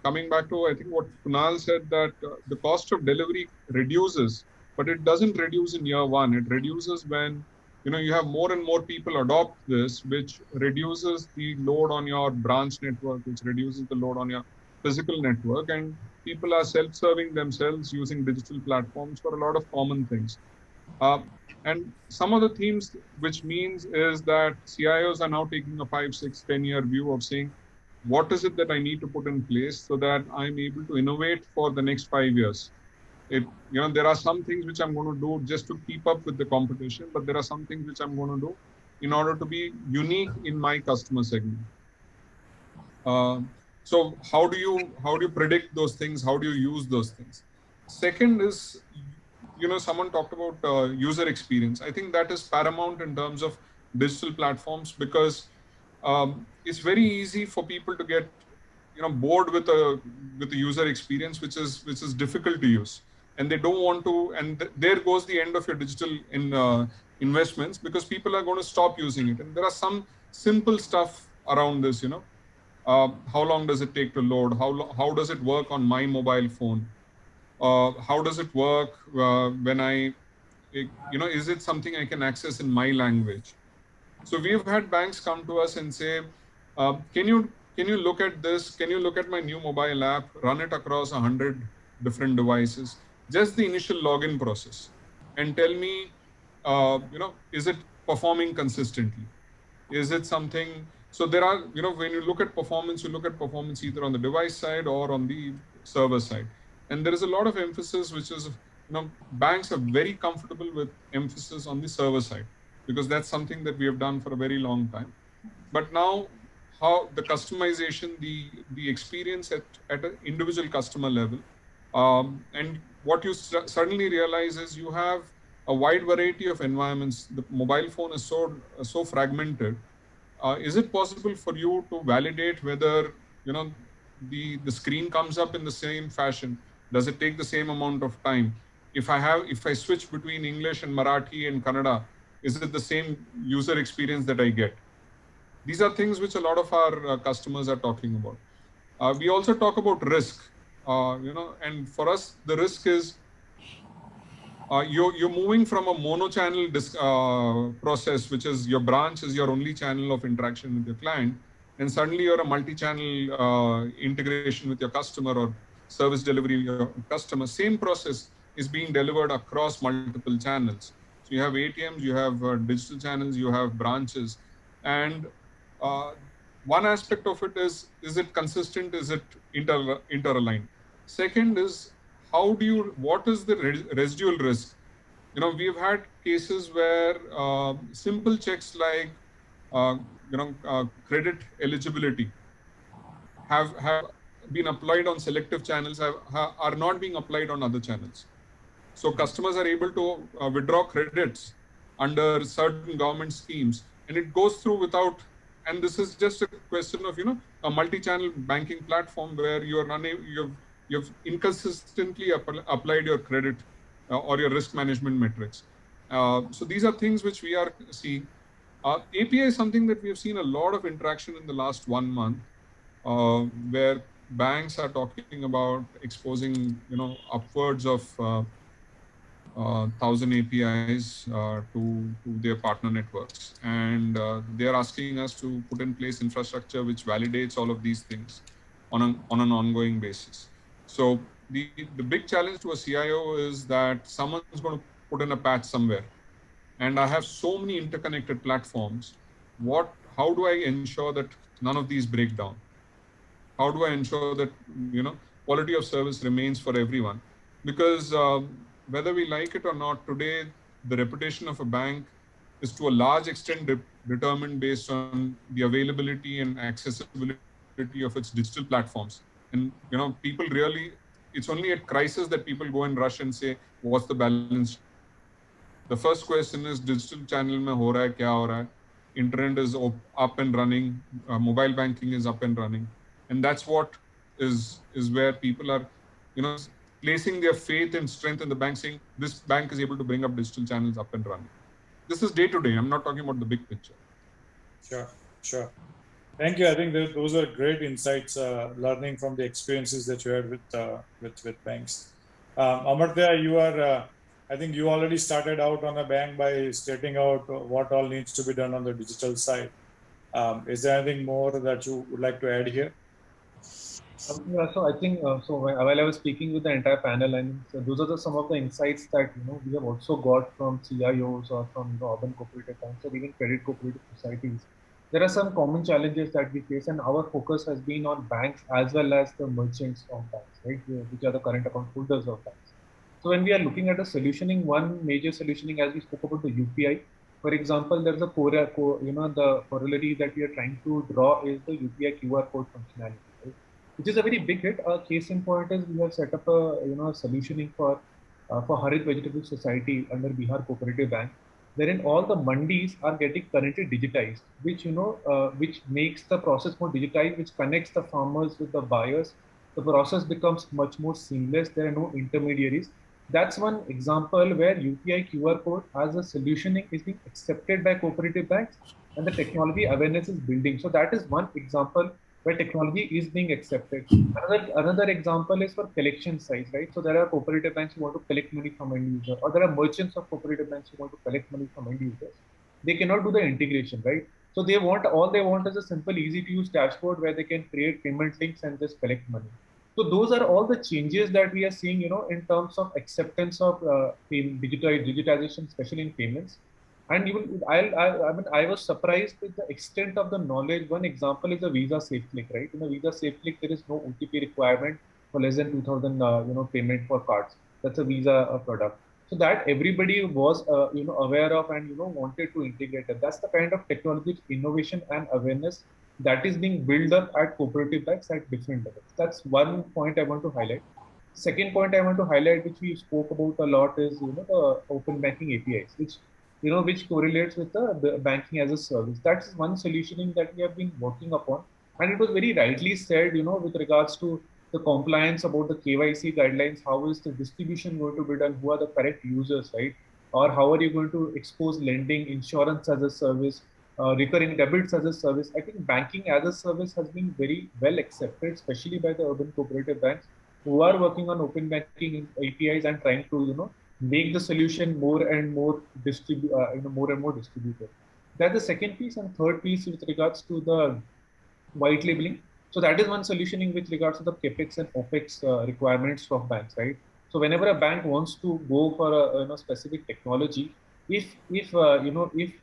coming back to, I think what Kunal said, that the cost of delivery reduces, but it doesn't reduce in year one. It reduces when you have more and more people adopt this, which reduces the load on your branch network, which reduces the load on your physical network, and people are self-serving themselves using digital platforms for a lot of common things. And some of the themes which means is that CIOs are now taking a 5, 6, 10-year view of saying, what is it that I need to put in place so that I'm able to innovate for the next 5 years? There are some things which I'm going to do just to keep up with the competition, but there are some things which I'm going to do in order to be unique in my customer segment. So how do you predict those things? How do you use those things? Second is, someone talked about user experience. I think that is paramount in terms of digital platforms, because it's very easy for people to get bored with the user experience, which is difficult to use, and they don't want to. And there goes the end of your digital investments, because people are going to stop using it. And there are some simple stuff around this. How long does it take to load? How does it work on my mobile phone? How does it work when is it something I can access in my language? So we've had banks come to us and say, can you look at this? Can you look at my new mobile app, run it across 100 different devices, just the initial login process, and tell me, is it performing consistently? Is it something? So there are, when you look at performance, you look at performance either on the device side or on the server side. And there is a lot of emphasis, which is, banks are very comfortable with emphasis on the server side, because that's something that we have done for a very long time. But now, how the customization, the experience at an individual customer level, and what you suddenly realize is you have a wide variety of environments. The mobile phone is so fragmented. Is it possible for you to validate whether the screen comes up in the same fashion? Does it take the same amount of time? If I switch between English and Marathi and Kannada, is it the same user experience that I get? These are things which a lot of our customers are talking about. We also talk about risk, and for us, the risk is you're moving from a mono-channel process, which is your branch is your only channel of interaction with your client, and suddenly you're a multi-channel integration with your customer or service delivery with your customer. Same process, is being delivered across multiple channels. So you have ATMs, you have digital channels, you have branches, and one aspect of it is it consistent? Is it interaligned? Second is what is the residual risk? We've had cases where simple checks like credit eligibility have been applied on selective channels are not being applied on other channels. So customers are able to withdraw credits under certain government schemes, and it goes through without. And this is just a question of a multi-channel banking platform where you've inconsistently applied your credit or your risk management metrics. So these are things which we are seeing. API is something that we have seen a lot of interaction in the last 1 month, where banks are talking about exposing upwards of 1,000 APIs to their partner networks, and they are asking us to put in place infrastructure which validates all of these things on an ongoing basis. So the big challenge to a CIO is that someone's going to put in a patch somewhere, and I have so many interconnected platforms. How do I ensure that none of these break down? How do I ensure that quality of service remains for everyone? Because whether we like it or not, today the reputation of a bank is to a large extent determined based on the availability and accessibility of its digital platforms. And people really, it's only at crisis that people go and rush and say, what's the balance? The first question is digital channel mein ho raha hai, kya ho raha hai? Internet is up and running, mobile banking is up and running. And that's what is where people are, placing their faith and strength in the bank, saying this bank is able to bring up digital channels up and running. This is day to day. I'm not talking about the big picture. Sure. Thank you. I think those are great insights, learning from the experiences that you had with banks. Amartya, I think you already started out on a bang by stating out what all needs to be done on the digital side. Is there anything more that you would like to add here? Yeah, so I think while I was speaking with the entire panel, and so those are some of the insights that we have also got from CIOs or from urban cooperative banks or even credit cooperative societies. There are some common challenges that we face, and our focus has been on banks as well as the merchants of banks, right, which are the current account holders of banks. So when we are looking at a solutioning, one major solutioning, as we spoke about the UPI, for example, there's a the corollary that we are trying to draw is the UPI QR code functionality, right? Which is a very big hit. Case in point is we have set up a solutioning for Harit Vegetable Society under Bihar Cooperative Bank, wherein all the mandis are getting currently digitized, which which makes the process more digitized, which connects the farmers with the buyers. The process becomes much more seamless. There are no intermediaries. That's one example where UPI QR code as a solutioning is being accepted by cooperative banks and the technology awareness is building. So that is one example where technology is being accepted. Another example is for collection size, right? So there are cooperative banks who want to collect money from end user, or there are merchants of cooperative banks who want to collect money from end users. They cannot do the integration, right? So all they want is a simple, easy to use dashboard where they can create payment links and just collect money. So those are all the changes that we are seeing, in terms of acceptance of digitization, especially in payments. And even I was surprised with the extent of the knowledge. One example is the Visa SafeClick, right? In the Visa SafeClick, there is no OTP requirement for less than 2,000, payment for cards. That's a Visa product. So that everybody was, aware of and wanted to integrate it. That's the kind of technology innovation and awareness that is being built up at cooperative banks at different levels. That's one point I want to highlight. Second point I want to highlight, which we spoke about a lot, is the open banking APIs, which correlates with the banking as a service. That's one solutioning that we have been working upon, and it was very rightly said, with regards to the compliance about the KYC guidelines. How is the distribution going to be done? Who are the correct users, right? Or how are you going to expose lending, insurance as a service? Recurring debits as a service. I think banking as a service has been very well accepted, especially by the urban cooperative banks who are working on open banking APIs and trying to make the solution more and more distributed. That's the second piece, and third piece with regards to the white labeling. So that is one solutioning with regards to the capex and opex requirements of banks, right? So whenever a bank wants to go for a specific technology, if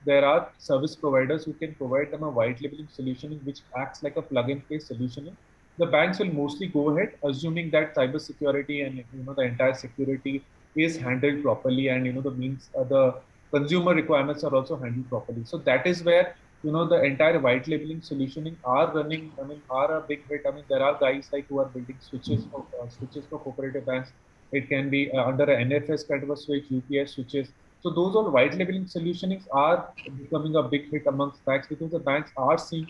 there are service providers who can provide them a white labeling solution which acts like a plug and play solution, the banks will mostly go ahead assuming that cyber security and the entire security is handled properly, and the consumer requirements are also handled properly. So that is where the entire white labeling solutioning are running. Are a big hit. There are guys like who are building switches for cooperative banks. It can be under an NFS kind of a switch, UPS switches. So those all white labeling solutionings are becoming a big hit amongst banks, because the banks are seeing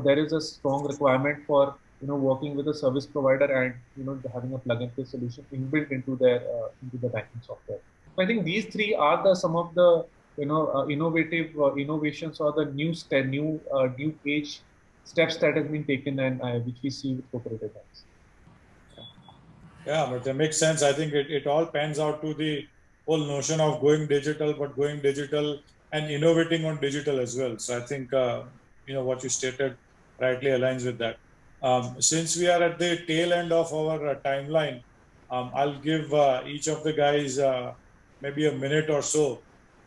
there is a strong requirement for working with a service provider and having a plug and play solution inbuilt into the banking software. So I think these three are some of the innovative innovations, or the new age steps that has been taken, and which we see with cooperative banks. Yeah, but that makes sense. I think it all pans out to the whole notion of going digital, but going digital and innovating on digital as well. So I think what you stated rightly aligns with that. Since we are at the tail end of our timeline, I'll give each of the guys maybe a minute or so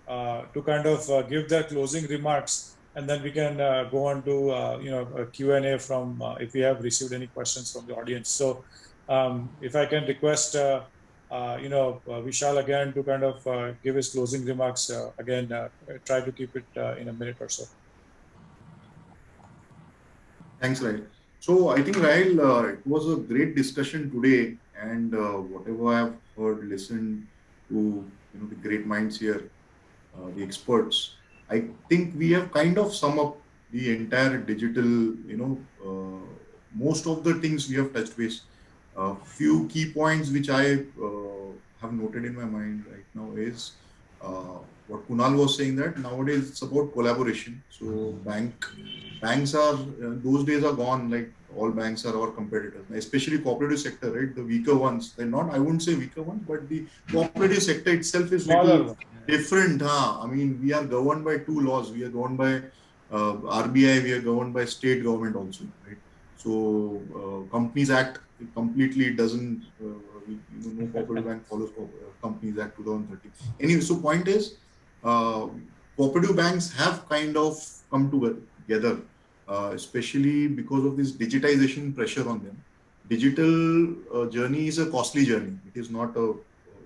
to kind of give their closing remarks, and then we can go on to a Q&A from if we have received any questions from the audience. So if I can request Vishal again to kind of give his closing remarks again, try to keep it in a minute or so. Thanks, Rahil. So I think, Rahil, it was a great discussion today, and whatever I've heard, listened to, the great minds here, the experts, I think we have kind of summed up the entire digital, most of the things we have touched base. A few key points which I have noted in my mind right now is what Kunal was saying, that nowadays it's about collaboration. So banks are, those days are gone, like all banks are our competitors, especially cooperative sector, right? The weaker ones, they're not, I wouldn't say weaker ones, but the cooperative sector itself is little different. We are governed by two laws. We are governed by RBI, we are governed by state government also, right? So Companies Act completely doesn't, no cooperative bank follows Companies Act 2013. Anyway, so point is, cooperative banks have kind of come together, especially because of this digitization pressure on them. Digital journey is a costly journey. It is not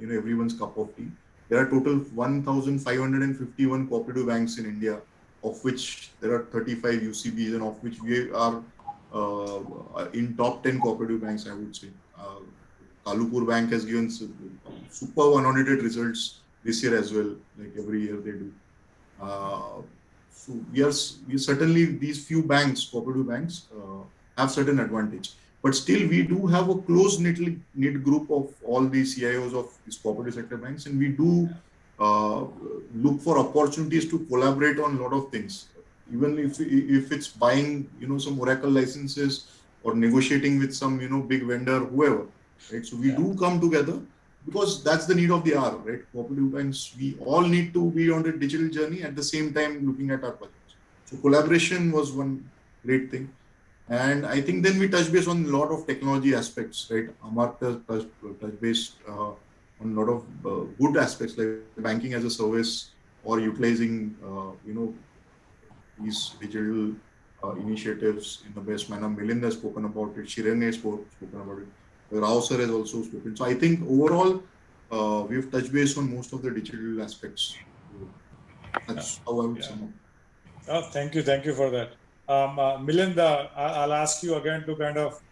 everyone's cup of tea. There are total 1,551 cooperative banks in India, of which there are 35 UCBs, and of which we are in top 10 cooperative banks, I would say. Kalupur Bank has given super unaudited results this year as well, like every year they do. So we certainly, these few banks, cooperative banks, have certain advantage. But still, we do have a close knit group of all the CIOs of these cooperative sector banks, and we do look for opportunities to collaborate on a lot of things. Even if it's buying, some Oracle licenses or negotiating with some, big vendor, whoever, right? So we do come together because that's the need of the hour, right? Cooperative banks, we all need to be on the digital journey at the same time looking at our budgets. So collaboration was one great thing. And I think then we touch base on a lot of technology aspects, right? Amartya touch base on a lot of good aspects like banking as a service, or utilizing, these digital initiatives in the best manner. Milind has spoken about it. Shiren has spoken about it. Rao sir has also spoken. So I think overall, we've touched base on most of the digital aspects. That's how I would sum up. Oh, thank you for that. Milind, I'll ask you again to kind of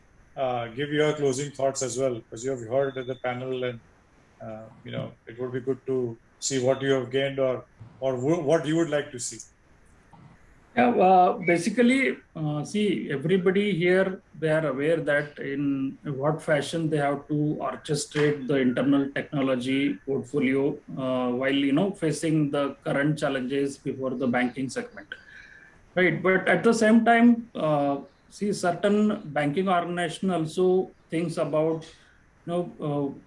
give your closing thoughts as well, because you have heard the panel, and it would be good to see what you have gained or what you would like to see. Yeah, basically, see, everybody here, they are aware that in what fashion they have to orchestrate the internal technology portfolio while, facing the current challenges before the banking segment. Right, but at the same time, see, certain banking organization also thinks about,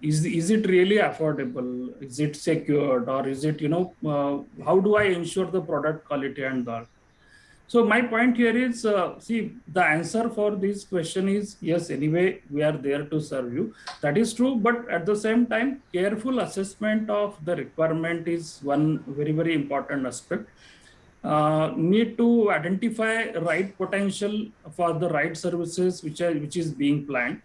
is it really affordable? Is it secured? Or is it, how do I ensure the product quality and all? So my point here is, see, the answer for this question is yes, anyway, we are there to serve you. That is true, but at the same time, careful assessment of the requirement is one very, very important aspect. Need to identify right potential for the right services which is being planned.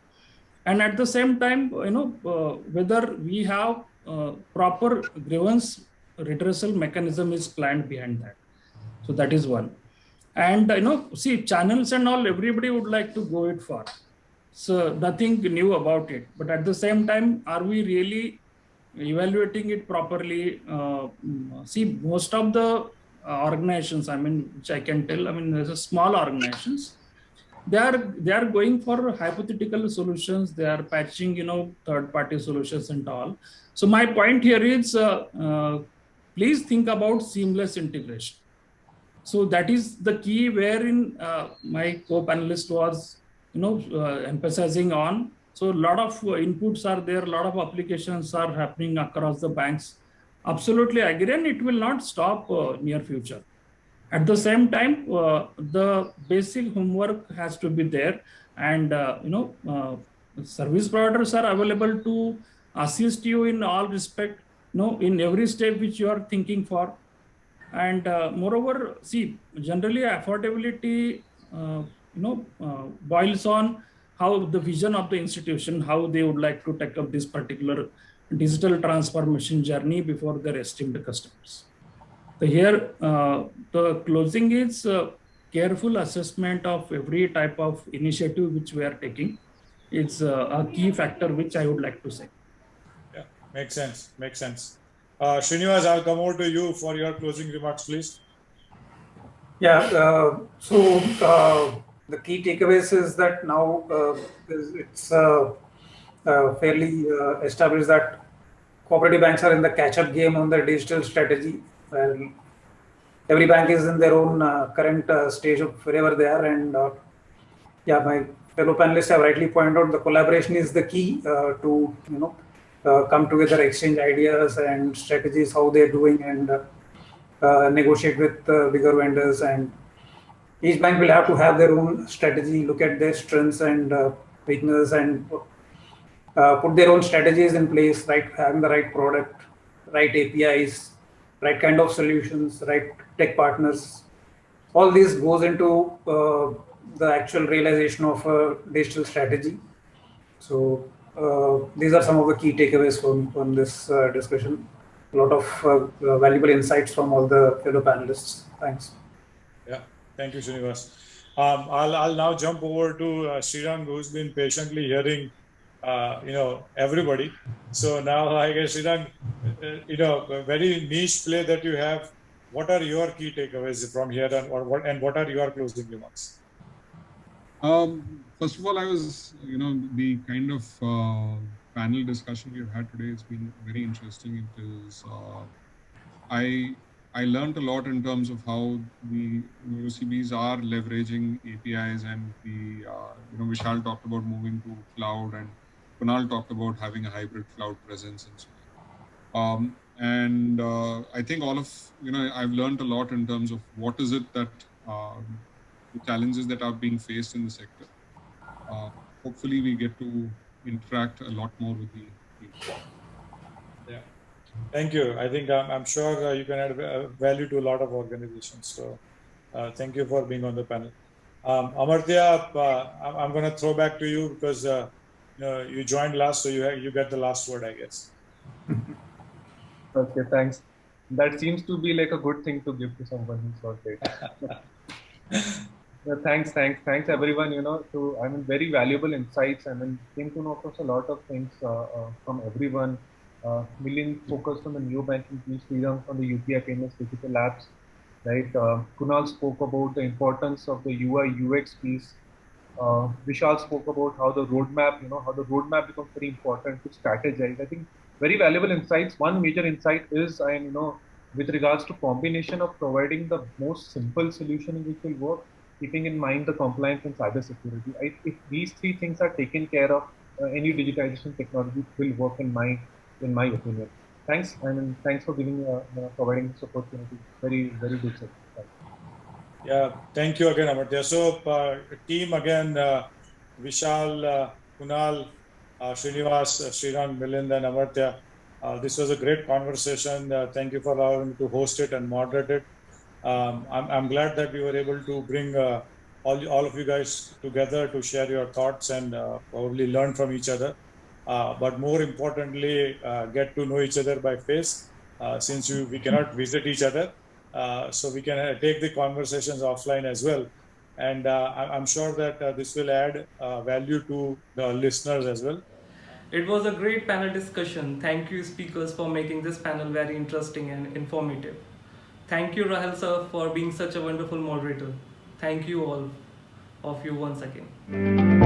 And at the same time, whether we have proper grievance redressal mechanism is planned behind that. So that is one. And see, channels and all, everybody would like to go it for. So nothing new about it. But at the same time, are we really evaluating it properly? See, most of the organizations, I mean, which I can tell, I mean, there's a small organizations. They are going for hypothetical solutions. They are patching, third-party solutions and all. So my point here is, please think about seamless integration. So that is the key wherein my co-panelist was, emphasizing on. So a lot of inputs are there, a lot of applications are happening across the banks. Absolutely agree, and it will not stop near future. At the same time, the basic homework has to be there, and service providers are available to assist you in all respect, in every step which you are thinking for. And moreover, see, generally affordability, boils on how the vision of the institution, how they would like to take up this particular digital transformation journey before their esteemed customers. So here, the closing is careful assessment of every type of initiative which we are taking. It's a key factor which I would like to say. Yeah, makes sense. Makes sense. Srinivas, I'll come over to you for your closing remarks, please. Yeah, the key takeaways is that now it's fairly established that cooperative banks are in the catch-up game on their digital strategy. Well, every bank is in their own current stage of wherever they are, and yeah, my fellow panelists have rightly pointed out the collaboration is the key to come together, exchange ideas and strategies, how they're doing, and negotiate with bigger vendors. And each bank will have to have their own strategy, look at their strengths and weaknesses, and put their own strategies in place, right? Having the right product, right APIs, right kind of solutions, right tech partners. All this goes into the actual realization of a digital strategy. So these are some of the key takeaways from this discussion. A lot of valuable insights from all the fellow panelists. Thanks. Yeah, thank you, Srinivas. I'll now jump over to Srirang, who's been patiently hearing, everybody. So now I guess, Srirang, a very niche play that you have. What are your key takeaways from here, and what are your closing remarks? First of all, I was, the kind of panel discussion we've had today has been very interesting. It is, I learned a lot in terms of how the UCBs are leveraging APIs, and Vishal talked about moving to cloud, and Kunal talked about having a hybrid cloud presence and so on. And I think all of, I've learned a lot in terms of what is it that the challenges that are being faced in the sector. Hopefully we get to interact a lot more with the people. Yeah, thank you. I think I'm sure you can add value to a lot of organizations. So thank you for being on the panel. Amartya, I'm going to throw back to you because you joined last, so you get the last word, I guess. Okay, thanks. That seems to be like a good thing to give to someone who's not late. Thanks everyone. Very valuable insights. Came to know across a lot of things from everyone. Milind focused on the new banking piece, Srirang on the UPI payments, digital apps, right? Kunal spoke about the importance of the UI UX piece. Vishal spoke about how the roadmap, becomes very important to strategize. I think very valuable insights. One major insight is, with regards to combination of providing the most simple solution which will work, keeping in mind the compliance and cybersecurity. If these three things are taken care of, any digitization technology will work in my opinion. Thanks, thanks for providing this opportunity. Very, very good. Yeah, thank you again, Amartya. So, team again, Vishal, Kunal, Srinivas, Sriram, Milind, and Amartya. This was a great conversation. Thank you for allowing me to host it and moderate it. I'm glad that we were able to bring all of you guys together to share your thoughts and probably learn from each other. But more importantly, get to know each other by face since we cannot visit each other. So we can take the conversations offline as well. And I'm sure that this will add value to the listeners as well. It was a great panel discussion. Thank you, speakers, for making this panel very interesting and informative. Thank you, Rahel sir, for being such a wonderful moderator. Thank you all of you once again.